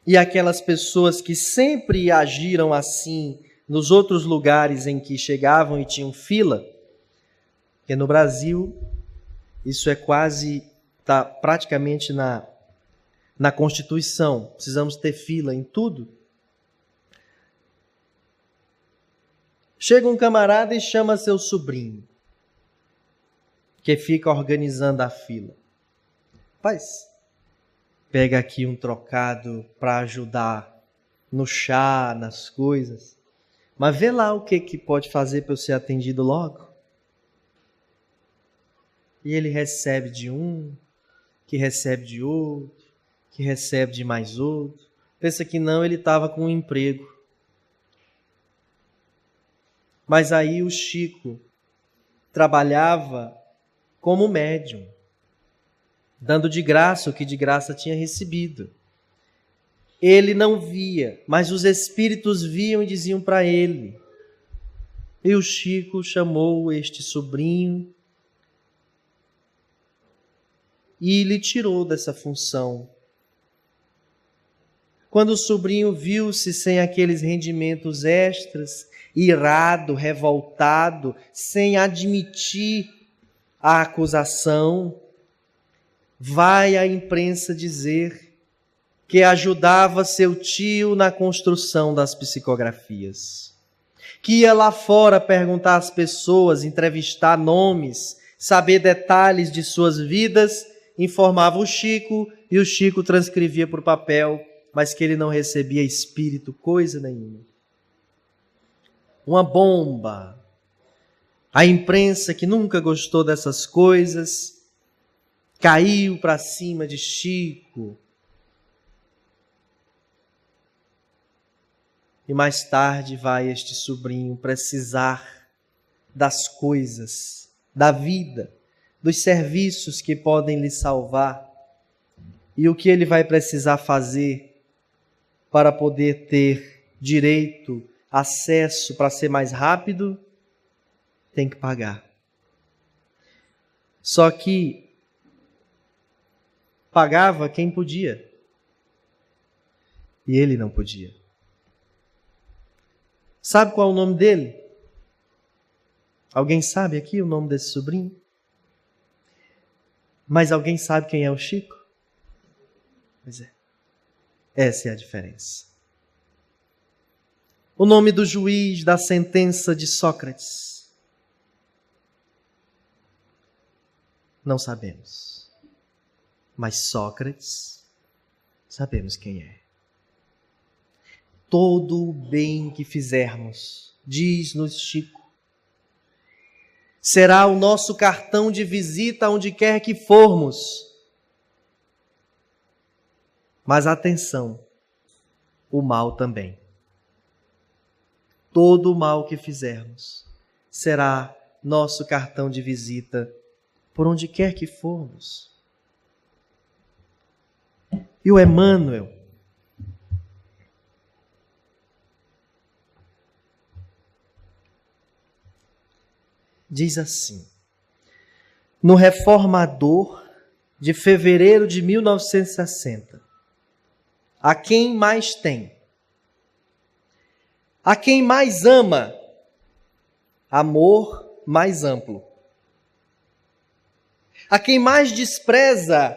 E aquelas pessoas que sempre agiram assim nos outros lugares em que chegavam e tinham fila, porque no Brasil isso é está praticamente na Constituição, precisamos ter fila em tudo. Chega um camarada e chama seu sobrinho, que fica organizando a fila. Rapaz, pega aqui um trocado para ajudar no chá, nas coisas, mas vê lá o que pode fazer para eu ser atendido logo. E ele recebe de um, que recebe de outro, que recebe de mais outro. Pensa que não, ele estava com um emprego. Mas aí o Chico trabalhava como médium, dando de graça o que de graça tinha recebido. Ele não via, mas os espíritos viam e diziam para ele. E o Chico chamou este sobrinho e lhe tirou dessa função. Quando o sobrinho viu-se sem aqueles rendimentos extras, irado, revoltado, sem admitir a acusação, vai à imprensa dizer que ajudava seu tio na construção das psicografias, que ia lá fora perguntar às pessoas, entrevistar nomes, saber detalhes de suas vidas, informava o Chico e o Chico transcrevia para o papel, mas que ele não recebia espírito, coisa nenhuma. Uma bomba. A imprensa, que nunca gostou dessas coisas, caiu para cima de Chico. E mais tarde vai este sobrinho precisar das coisas, da vida, dos serviços que podem lhe salvar. E o que ele vai precisar fazer para poder ter direito, acesso, para ser mais rápido? Tem que pagar. Só que pagava quem podia. E ele não podia. Sabe qual é o nome dele? Alguém sabe aqui o nome desse sobrinho? Mas alguém sabe quem é o Chico? Pois é. Essa é a diferença. O nome do juiz da sentença de Sócrates? Não sabemos. Mas Sócrates, sabemos quem é. Todo o bem que fizermos, diz-nos Chico, será o nosso cartão de visita onde quer que formos. Mas atenção, o mal também. Todo o mal que fizermos será nosso cartão de visita por onde quer que formos. E o Emmanuel diz assim, no Reformador de fevereiro de 1960, a quem mais tem, a quem mais ama, amor mais amplo, a quem mais despreza,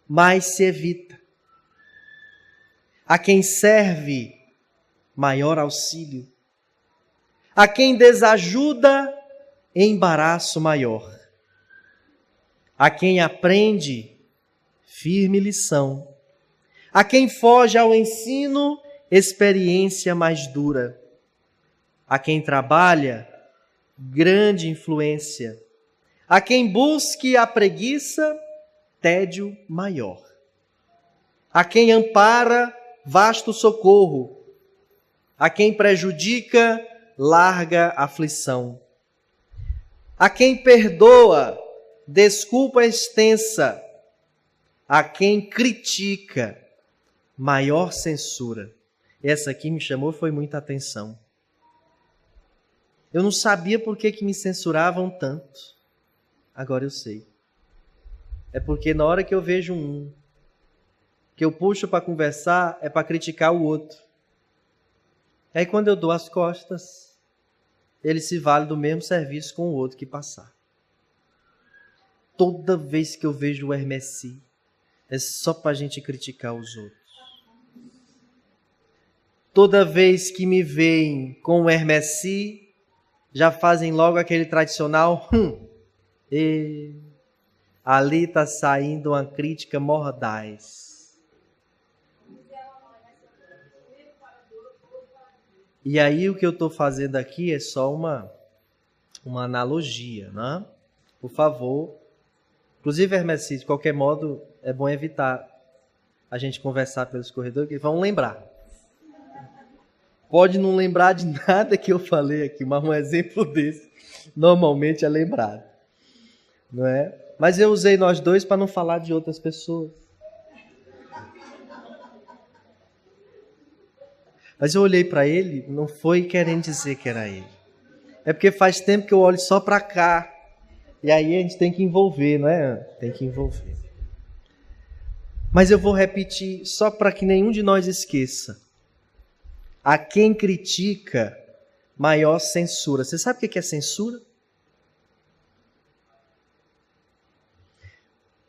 mais se evita, a quem serve, maior auxílio, a quem desajuda, embaraço maior. A quem aprende, firme lição. A quem foge ao ensino, experiência mais dura. A quem trabalha, grande influência. A quem busque a preguiça, tédio maior. A quem ampara, vasto socorro. A quem prejudica, larga aflição. A quem perdoa, desculpa extensa. A quem critica, maior censura. Essa aqui me chamou, foi muita atenção. Eu não sabia por que me censuravam tanto. Agora eu sei. É porque na hora que eu vejo um, que eu puxo para conversar, é para criticar o outro. Aí quando eu dou as costas, ele se vale do mesmo serviço com o outro que passar. Toda vez que eu vejo o Hermessi, é só para a gente criticar os outros. Toda vez que me veem com o Hermessi, já fazem logo aquele tradicional e ali está saindo uma crítica mordaz. E aí o que eu estou fazendo aqui é só uma analogia, né? Por favor. Inclusive, Hermessi, de qualquer modo, é bom evitar a gente conversar pelos corredores, que vão lembrar. Pode não lembrar de nada que eu falei aqui, mas um exemplo desse normalmente é lembrado. Não é? Mas eu usei nós dois para não falar de outras pessoas. Mas eu olhei para ele, não foi querendo dizer que era ele. É porque faz tempo que eu olho só para cá. E aí a gente tem que envolver, não é? Tem que envolver. Mas eu vou repetir só para que nenhum de nós esqueça. A quem critica, maior censura. Você sabe o que é censura?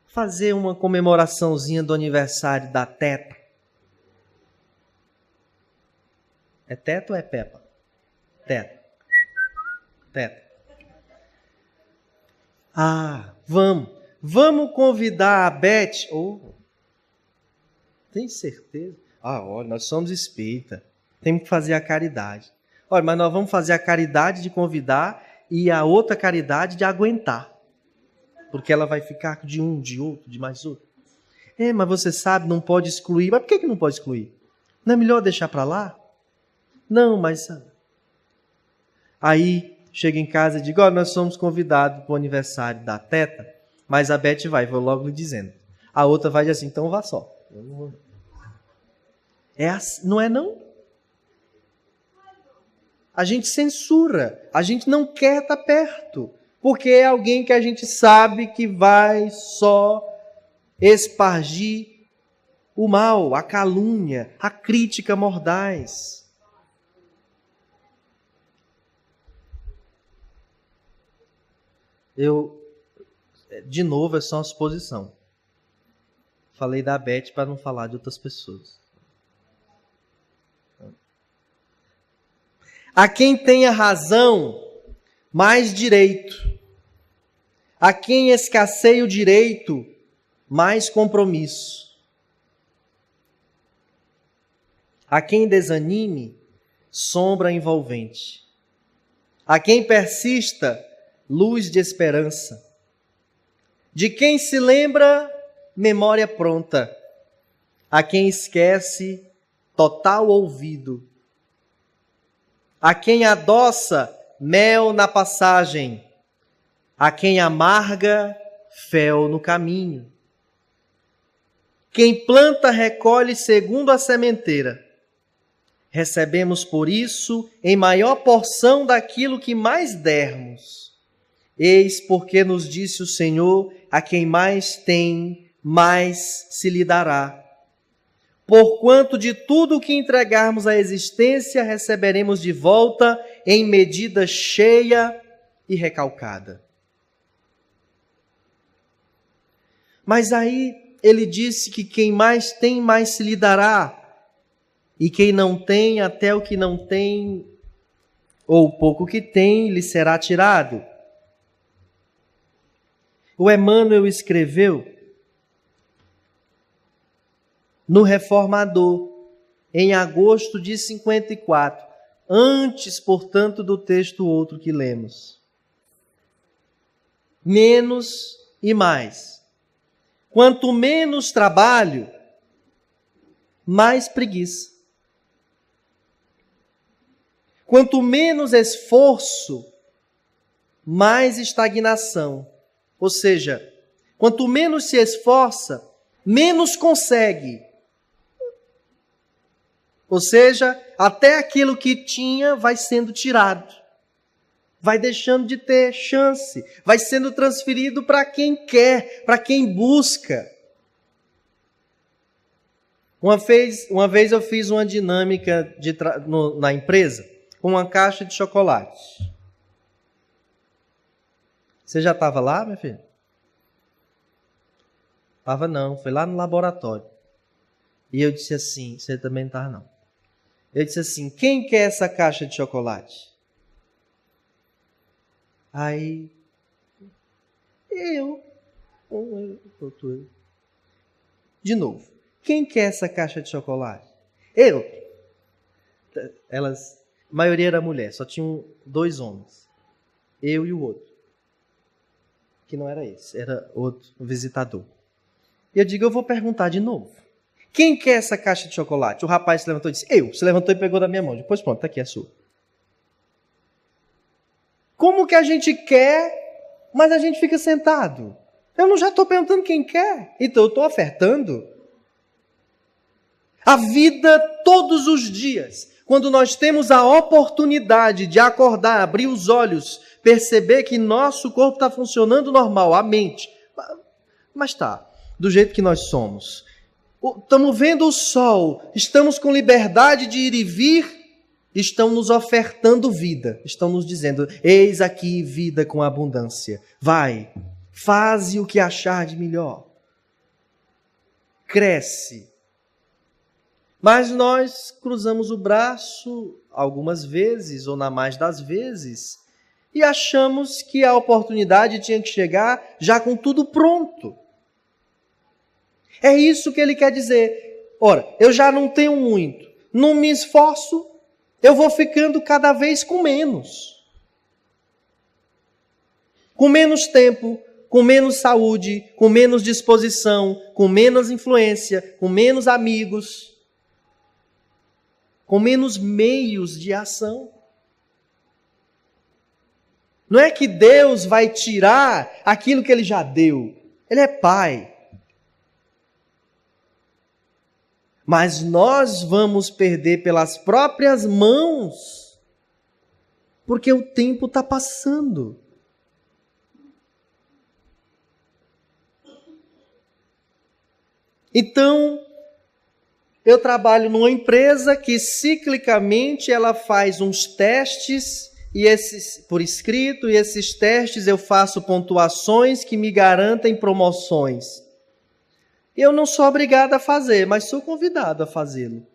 Fazer uma comemoraçãozinha do aniversário da Teta. É Teta ou é Peppa? Teta. Teta. Ah, vamos convidar a Beth. Tem certeza? Olha, nós somos espírita. Temos que fazer a caridade. Olha, mas nós vamos fazer a caridade de convidar e a outra caridade de aguentar. Porque ela vai ficar de um, de outro, de mais outro. Mas você sabe, não pode excluir. Mas por que não pode excluir? Não é melhor deixar para lá? Não, mas... Aí, chega em casa e digo, nós somos convidados para o aniversário da Teta, mas a Beth vai, vou logo lhe dizendo. A outra vai dizer assim, então vá só. Eu não vou. É assim, não é não? A gente censura, a gente não quer estar perto, porque é alguém que a gente sabe que vai só espargir o mal, a calúnia, a crítica mordaz. De novo, é só uma suposição. Falei da Beth para não falar de outras pessoas. A quem tenha razão, mais direito. A quem escasseie o direito, mais compromisso. A quem desanime, sombra envolvente. A quem persista, luz de esperança. De quem se lembra, memória pronta. A quem esquece, total ouvido. A quem adoça, mel na passagem. A quem amarga, fel no caminho. Quem planta, recolhe segundo a sementeira. Recebemos por isso em maior porção daquilo que mais dermos. Eis porque nos disse o Senhor, a quem mais tem, mais se lhe dará. Porquanto de tudo o que entregarmos à existência, receberemos de volta em medida cheia e recalcada. Mas aí ele disse que quem mais tem, mais se lhe dará. E quem não tem, até o que não tem, ou o pouco que tem, lhe será tirado. O Emmanuel escreveu no Reformador, em agosto de 54, antes, portanto, do texto outro que lemos. menos e mais. Quanto menos trabalho, mais preguiça. Quanto menos esforço, mais estagnação. Ou seja, quanto menos se esforça, menos consegue. Ou seja, até aquilo que tinha vai sendo tirado. Vai deixando de ter chance. Vai sendo transferido para quem quer, para quem busca. Uma vez eu fiz uma dinâmica na empresa com uma caixa de chocolate. Você já estava lá, minha filha? Estava não, foi lá no laboratório. E eu disse assim, você também não estava não. Eu disse assim, quem quer essa caixa de chocolate? Aí, eu. De novo, quem quer essa caixa de chocolate? Eu. A maioria era mulher, só tinham 2 homens. Eu e o outro. Que não era esse, era outro visitador. E eu digo, eu vou perguntar de novo. Quem quer essa caixa de chocolate? O rapaz se levantou e disse, eu. Se levantou e pegou da minha mão. Depois pronto, tá aqui a sua. Como que a gente quer, mas a gente fica sentado? Eu não já estou perguntando quem quer, então eu estou ofertando. A vida todos os dias, quando nós temos a oportunidade de acordar, abrir os olhos, perceber que nosso corpo está funcionando normal, a mente, mas está, do jeito que nós somos. Estamos vendo o sol, estamos com liberdade de ir e vir, estão nos ofertando vida, estão nos dizendo, eis aqui vida com abundância. Vai, faze o que achar de melhor. Cresce. Mas nós cruzamos o braço algumas vezes, ou na mais das vezes, e achamos que a oportunidade tinha que chegar já com tudo pronto. É isso que ele quer dizer. Ora, eu já não tenho muito, não me esforço, eu vou ficando cada vez com menos. Com menos tempo, com menos saúde, com menos disposição, com menos influência, com menos amigos, com menos meios de ação. Não é que Deus vai tirar aquilo que Ele já deu. Ele é Pai. Mas nós vamos perder pelas próprias mãos, porque o tempo está passando. Então, eu trabalho numa empresa que ciclicamente ela faz uns testes e esses por escrito, e esses testes eu faço pontuações que me garantem promoções. Eu não sou obrigado a fazer, mas sou convidado a fazê-lo.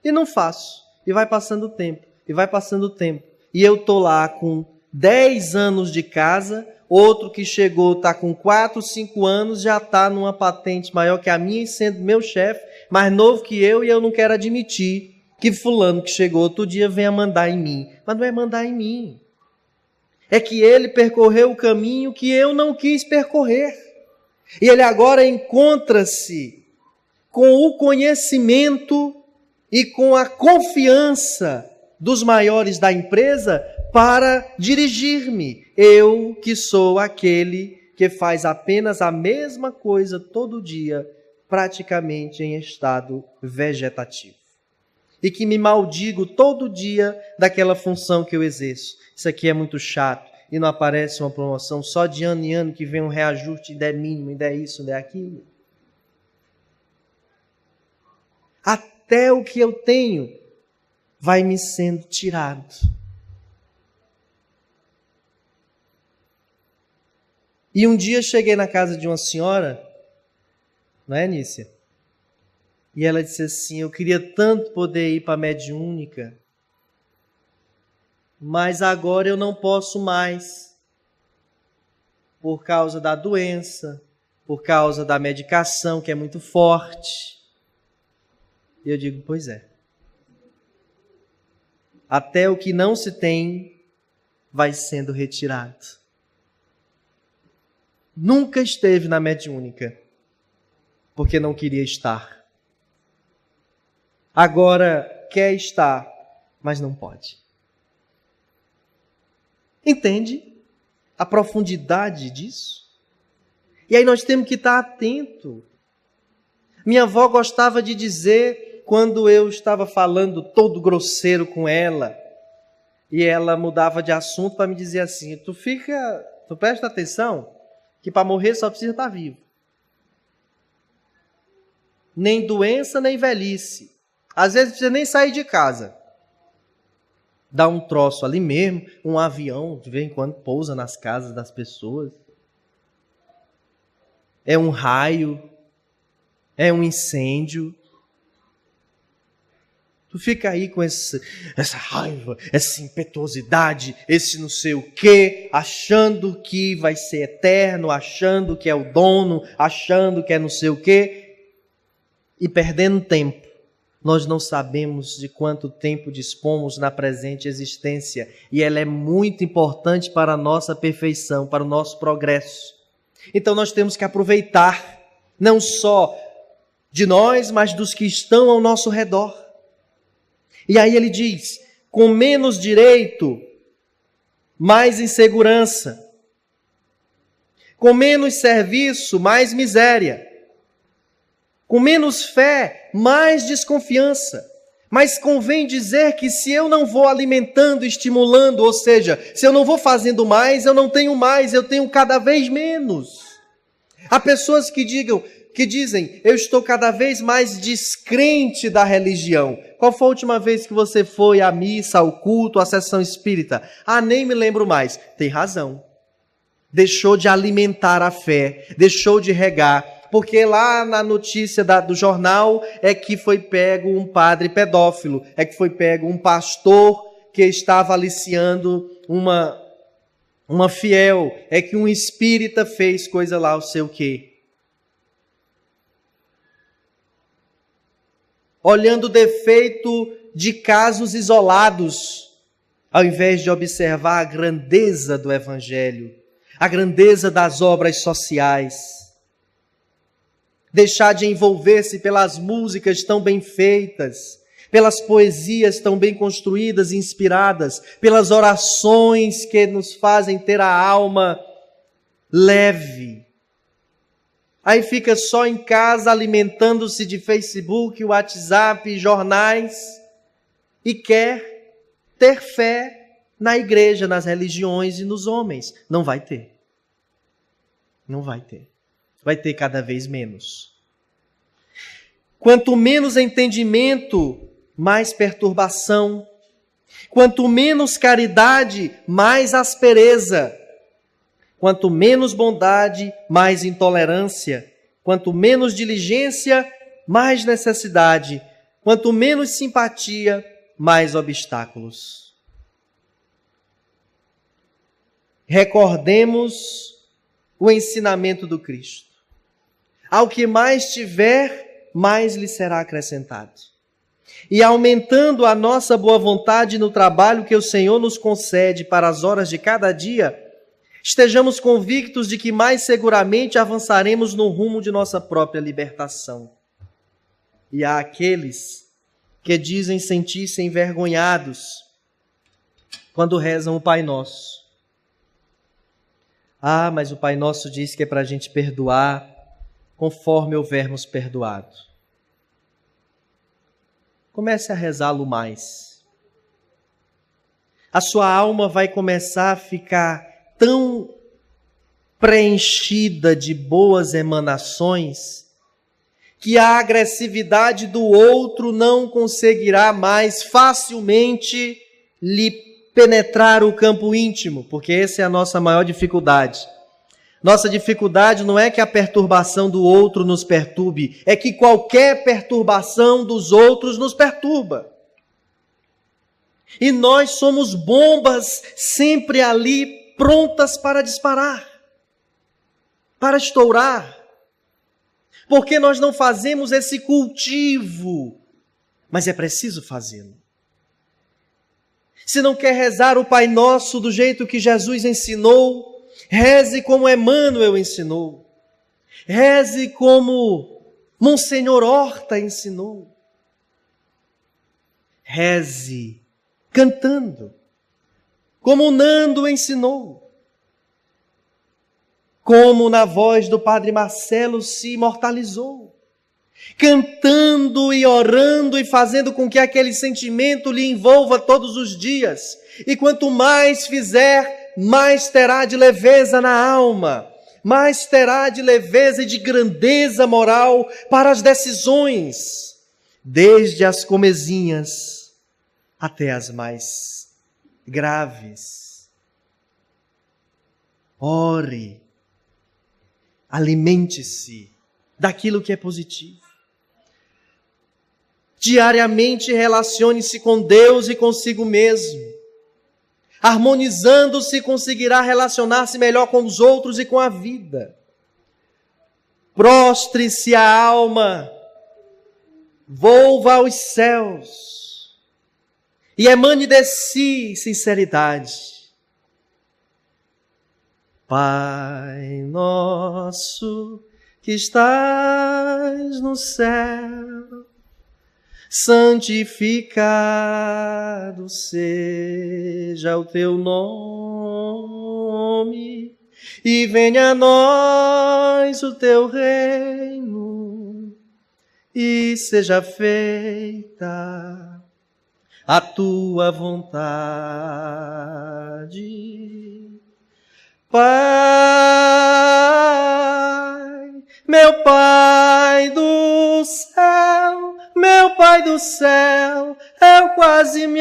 E não faço. E vai passando o tempo. E vai passando o tempo. E eu estou lá com 10 anos de casa, outro que chegou está com 4, 5 anos, já está numa patente maior que a minha, sendo meu chefe, mais novo que eu, e eu não quero admitir que fulano que chegou outro dia venha mandar em mim. Mas não é mandar em mim. É que ele percorreu o caminho que eu não quis percorrer. E ele agora encontra-se com o conhecimento e com a confiança dos maiores da empresa para dirigir-me. Eu que sou aquele que faz apenas a mesma coisa todo dia, praticamente em estado vegetativo. E que me maldigo todo dia daquela função que eu exerço. Isso aqui é muito chato. E não aparece uma promoção só de ano em ano que vem um reajuste, ainda é mínimo, ainda é isso, ainda é aquilo. Até o que eu tenho vai me sendo tirado. E um dia cheguei na casa de uma senhora, não é, Nícia? E ela disse assim, eu queria tanto poder ir para a mediúnica, mas agora eu não posso mais, por causa da doença, por causa da medicação que é muito forte. E eu digo, pois é. Até o que não se tem vai sendo retirado. nunca esteve na mediúnica, porque não queria estar. Agora quer estar, mas não pode. Entende a profundidade disso? E aí nós temos que estar atento. Minha avó gostava de dizer, quando eu estava falando todo grosseiro com ela, e ela mudava de assunto para me dizer assim, tu presta atenção, que para morrer só precisa estar vivo. Nem doença, nem velhice. Às vezes não precisa nem sair de casa. Dá um troço ali mesmo, um avião, de vez em quando pousa nas casas das pessoas. É um raio, é um incêndio. Tu fica aí com essa raiva, essa impetuosidade, esse não sei o quê, achando que vai ser eterno, achando que é o dono, achando que é não sei o quê, e perdendo tempo. Nós não sabemos de quanto tempo dispomos na presente existência, e ela é muito importante para a nossa perfeição, para o nosso progresso. Então nós temos que aproveitar, não só de nós, mas dos que estão ao nosso redor. E aí ele diz, com menos direito, mais insegurança. Com menos serviço, mais miséria. Com menos fé, mais desconfiança. Mas convém dizer que se eu não vou alimentando, estimulando, ou seja, se eu não vou fazendo mais, eu não tenho mais, eu tenho cada vez menos. Há pessoas que dizem, eu estou cada vez mais descrente da religião. Qual foi a última vez que você foi à missa, ao culto, à sessão espírita? Ah, nem me lembro mais. Tem razão. Deixou de alimentar a fé, deixou de regar. Porque lá na notícia do jornal é que foi pego um padre pedófilo, é que foi pego um pastor que estava aliciando uma fiel, é que um espírita fez coisa lá, não sei o quê. Olhando o defeito de casos isolados, ao invés de observar a grandeza do Evangelho, a grandeza das obras sociais. Deixar de envolver-se pelas músicas tão bem feitas, pelas poesias tão bem construídas e inspiradas, pelas orações que nos fazem ter a alma leve. Aí fica só em casa alimentando-se de Facebook, WhatsApp, jornais e quer ter fé na igreja, nas religiões e nos homens. Não vai ter. Não vai ter. Vai ter cada vez menos. Quanto menos entendimento, mais perturbação. Quanto menos caridade, mais aspereza. Quanto menos bondade, mais intolerância. Quanto menos diligência, mais necessidade. Quanto menos simpatia, mais obstáculos. Recordemos o ensinamento do Cristo. Ao que mais tiver, mais lhe será acrescentado. E aumentando a nossa boa vontade no trabalho que o Senhor nos concede para as horas de cada dia, estejamos convictos de que mais seguramente avançaremos no rumo de nossa própria libertação. E há aqueles que dizem sentir-se envergonhados quando rezam o Pai Nosso. Ah, mas o Pai Nosso diz que é para a gente perdoar conforme houvermos perdoado. Comece a rezá-lo mais. A sua alma vai começar a ficar tão preenchida de boas emanações que a agressividade do outro não conseguirá mais facilmente lhe penetrar o campo íntimo, porque essa é a nossa maior dificuldade. Nossa dificuldade não é que a perturbação do outro nos perturbe, é que qualquer perturbação dos outros nos perturba. E nós somos bombas sempre ali prontas para disparar, para estourar. Porque nós não fazemos esse cultivo, mas é preciso fazê-lo. Se não quer rezar o Pai Nosso do jeito que Jesus ensinou, Reze como Emmanuel ensinou. Reze como Monsenhor Horta ensinou. Reze cantando, como Nando ensinou. Como na voz do Padre Marcelo se imortalizou. Cantando e orando e fazendo com que aquele sentimento lhe envolva todos os dias. E quanto mais fizer, mais terá de leveza na alma, mais terá de leveza e de grandeza moral para as decisões, desde as comezinhas até as mais graves. Ore, alimente-se daquilo que é positivo. Diariamente relacione-se com Deus e consigo mesmo. Harmonizando-se, conseguirá relacionar-se melhor com os outros e com a vida. Prostre-se a alma, volva aos céus e emane de si sinceridade. Pai nosso que estás no céu, santificado seja o teu nome, e venha a nós o teu reino, e seja feita a tua vontade. Pai, meu Pai do céu, meu Pai do céu, eu quase me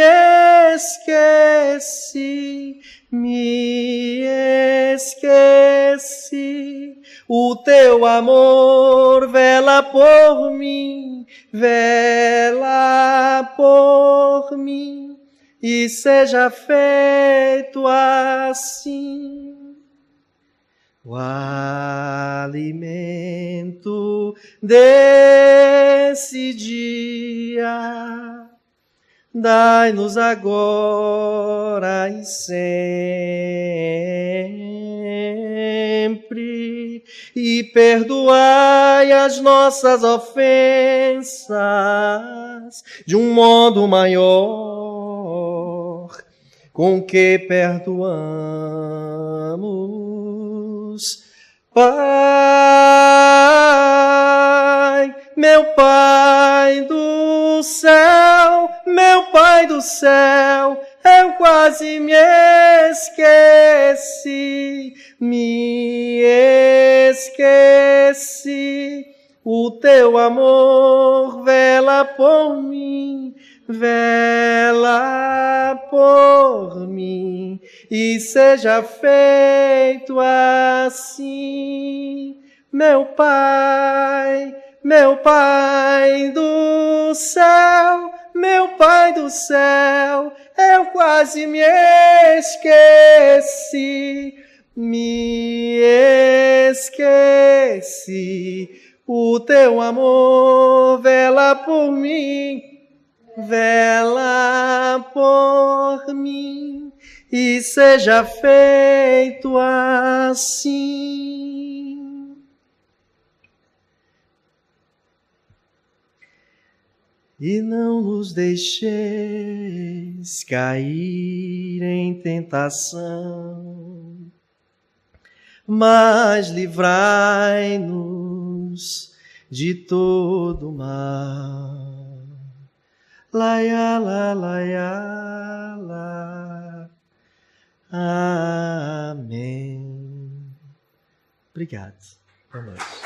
esqueci. O teu amor vela por mim, e seja feito assim o alimento desse dia. Dai-nos agora e sempre, e perdoai as nossas ofensas de um modo maior com que perdoamos. Pai, meu Pai do céu, meu Pai do céu, eu quase me esqueci. O teu amor vela por mim, e seja feito assim. Meu Pai do céu, meu Pai do céu, eu quase me esqueci. O teu amor vela por mim, e seja feito assim. E não nos deixeis cair em tentação, mas livrai-nos de todo mal. Laia, la, laia, la. Amém. Obrigado. Boa noite.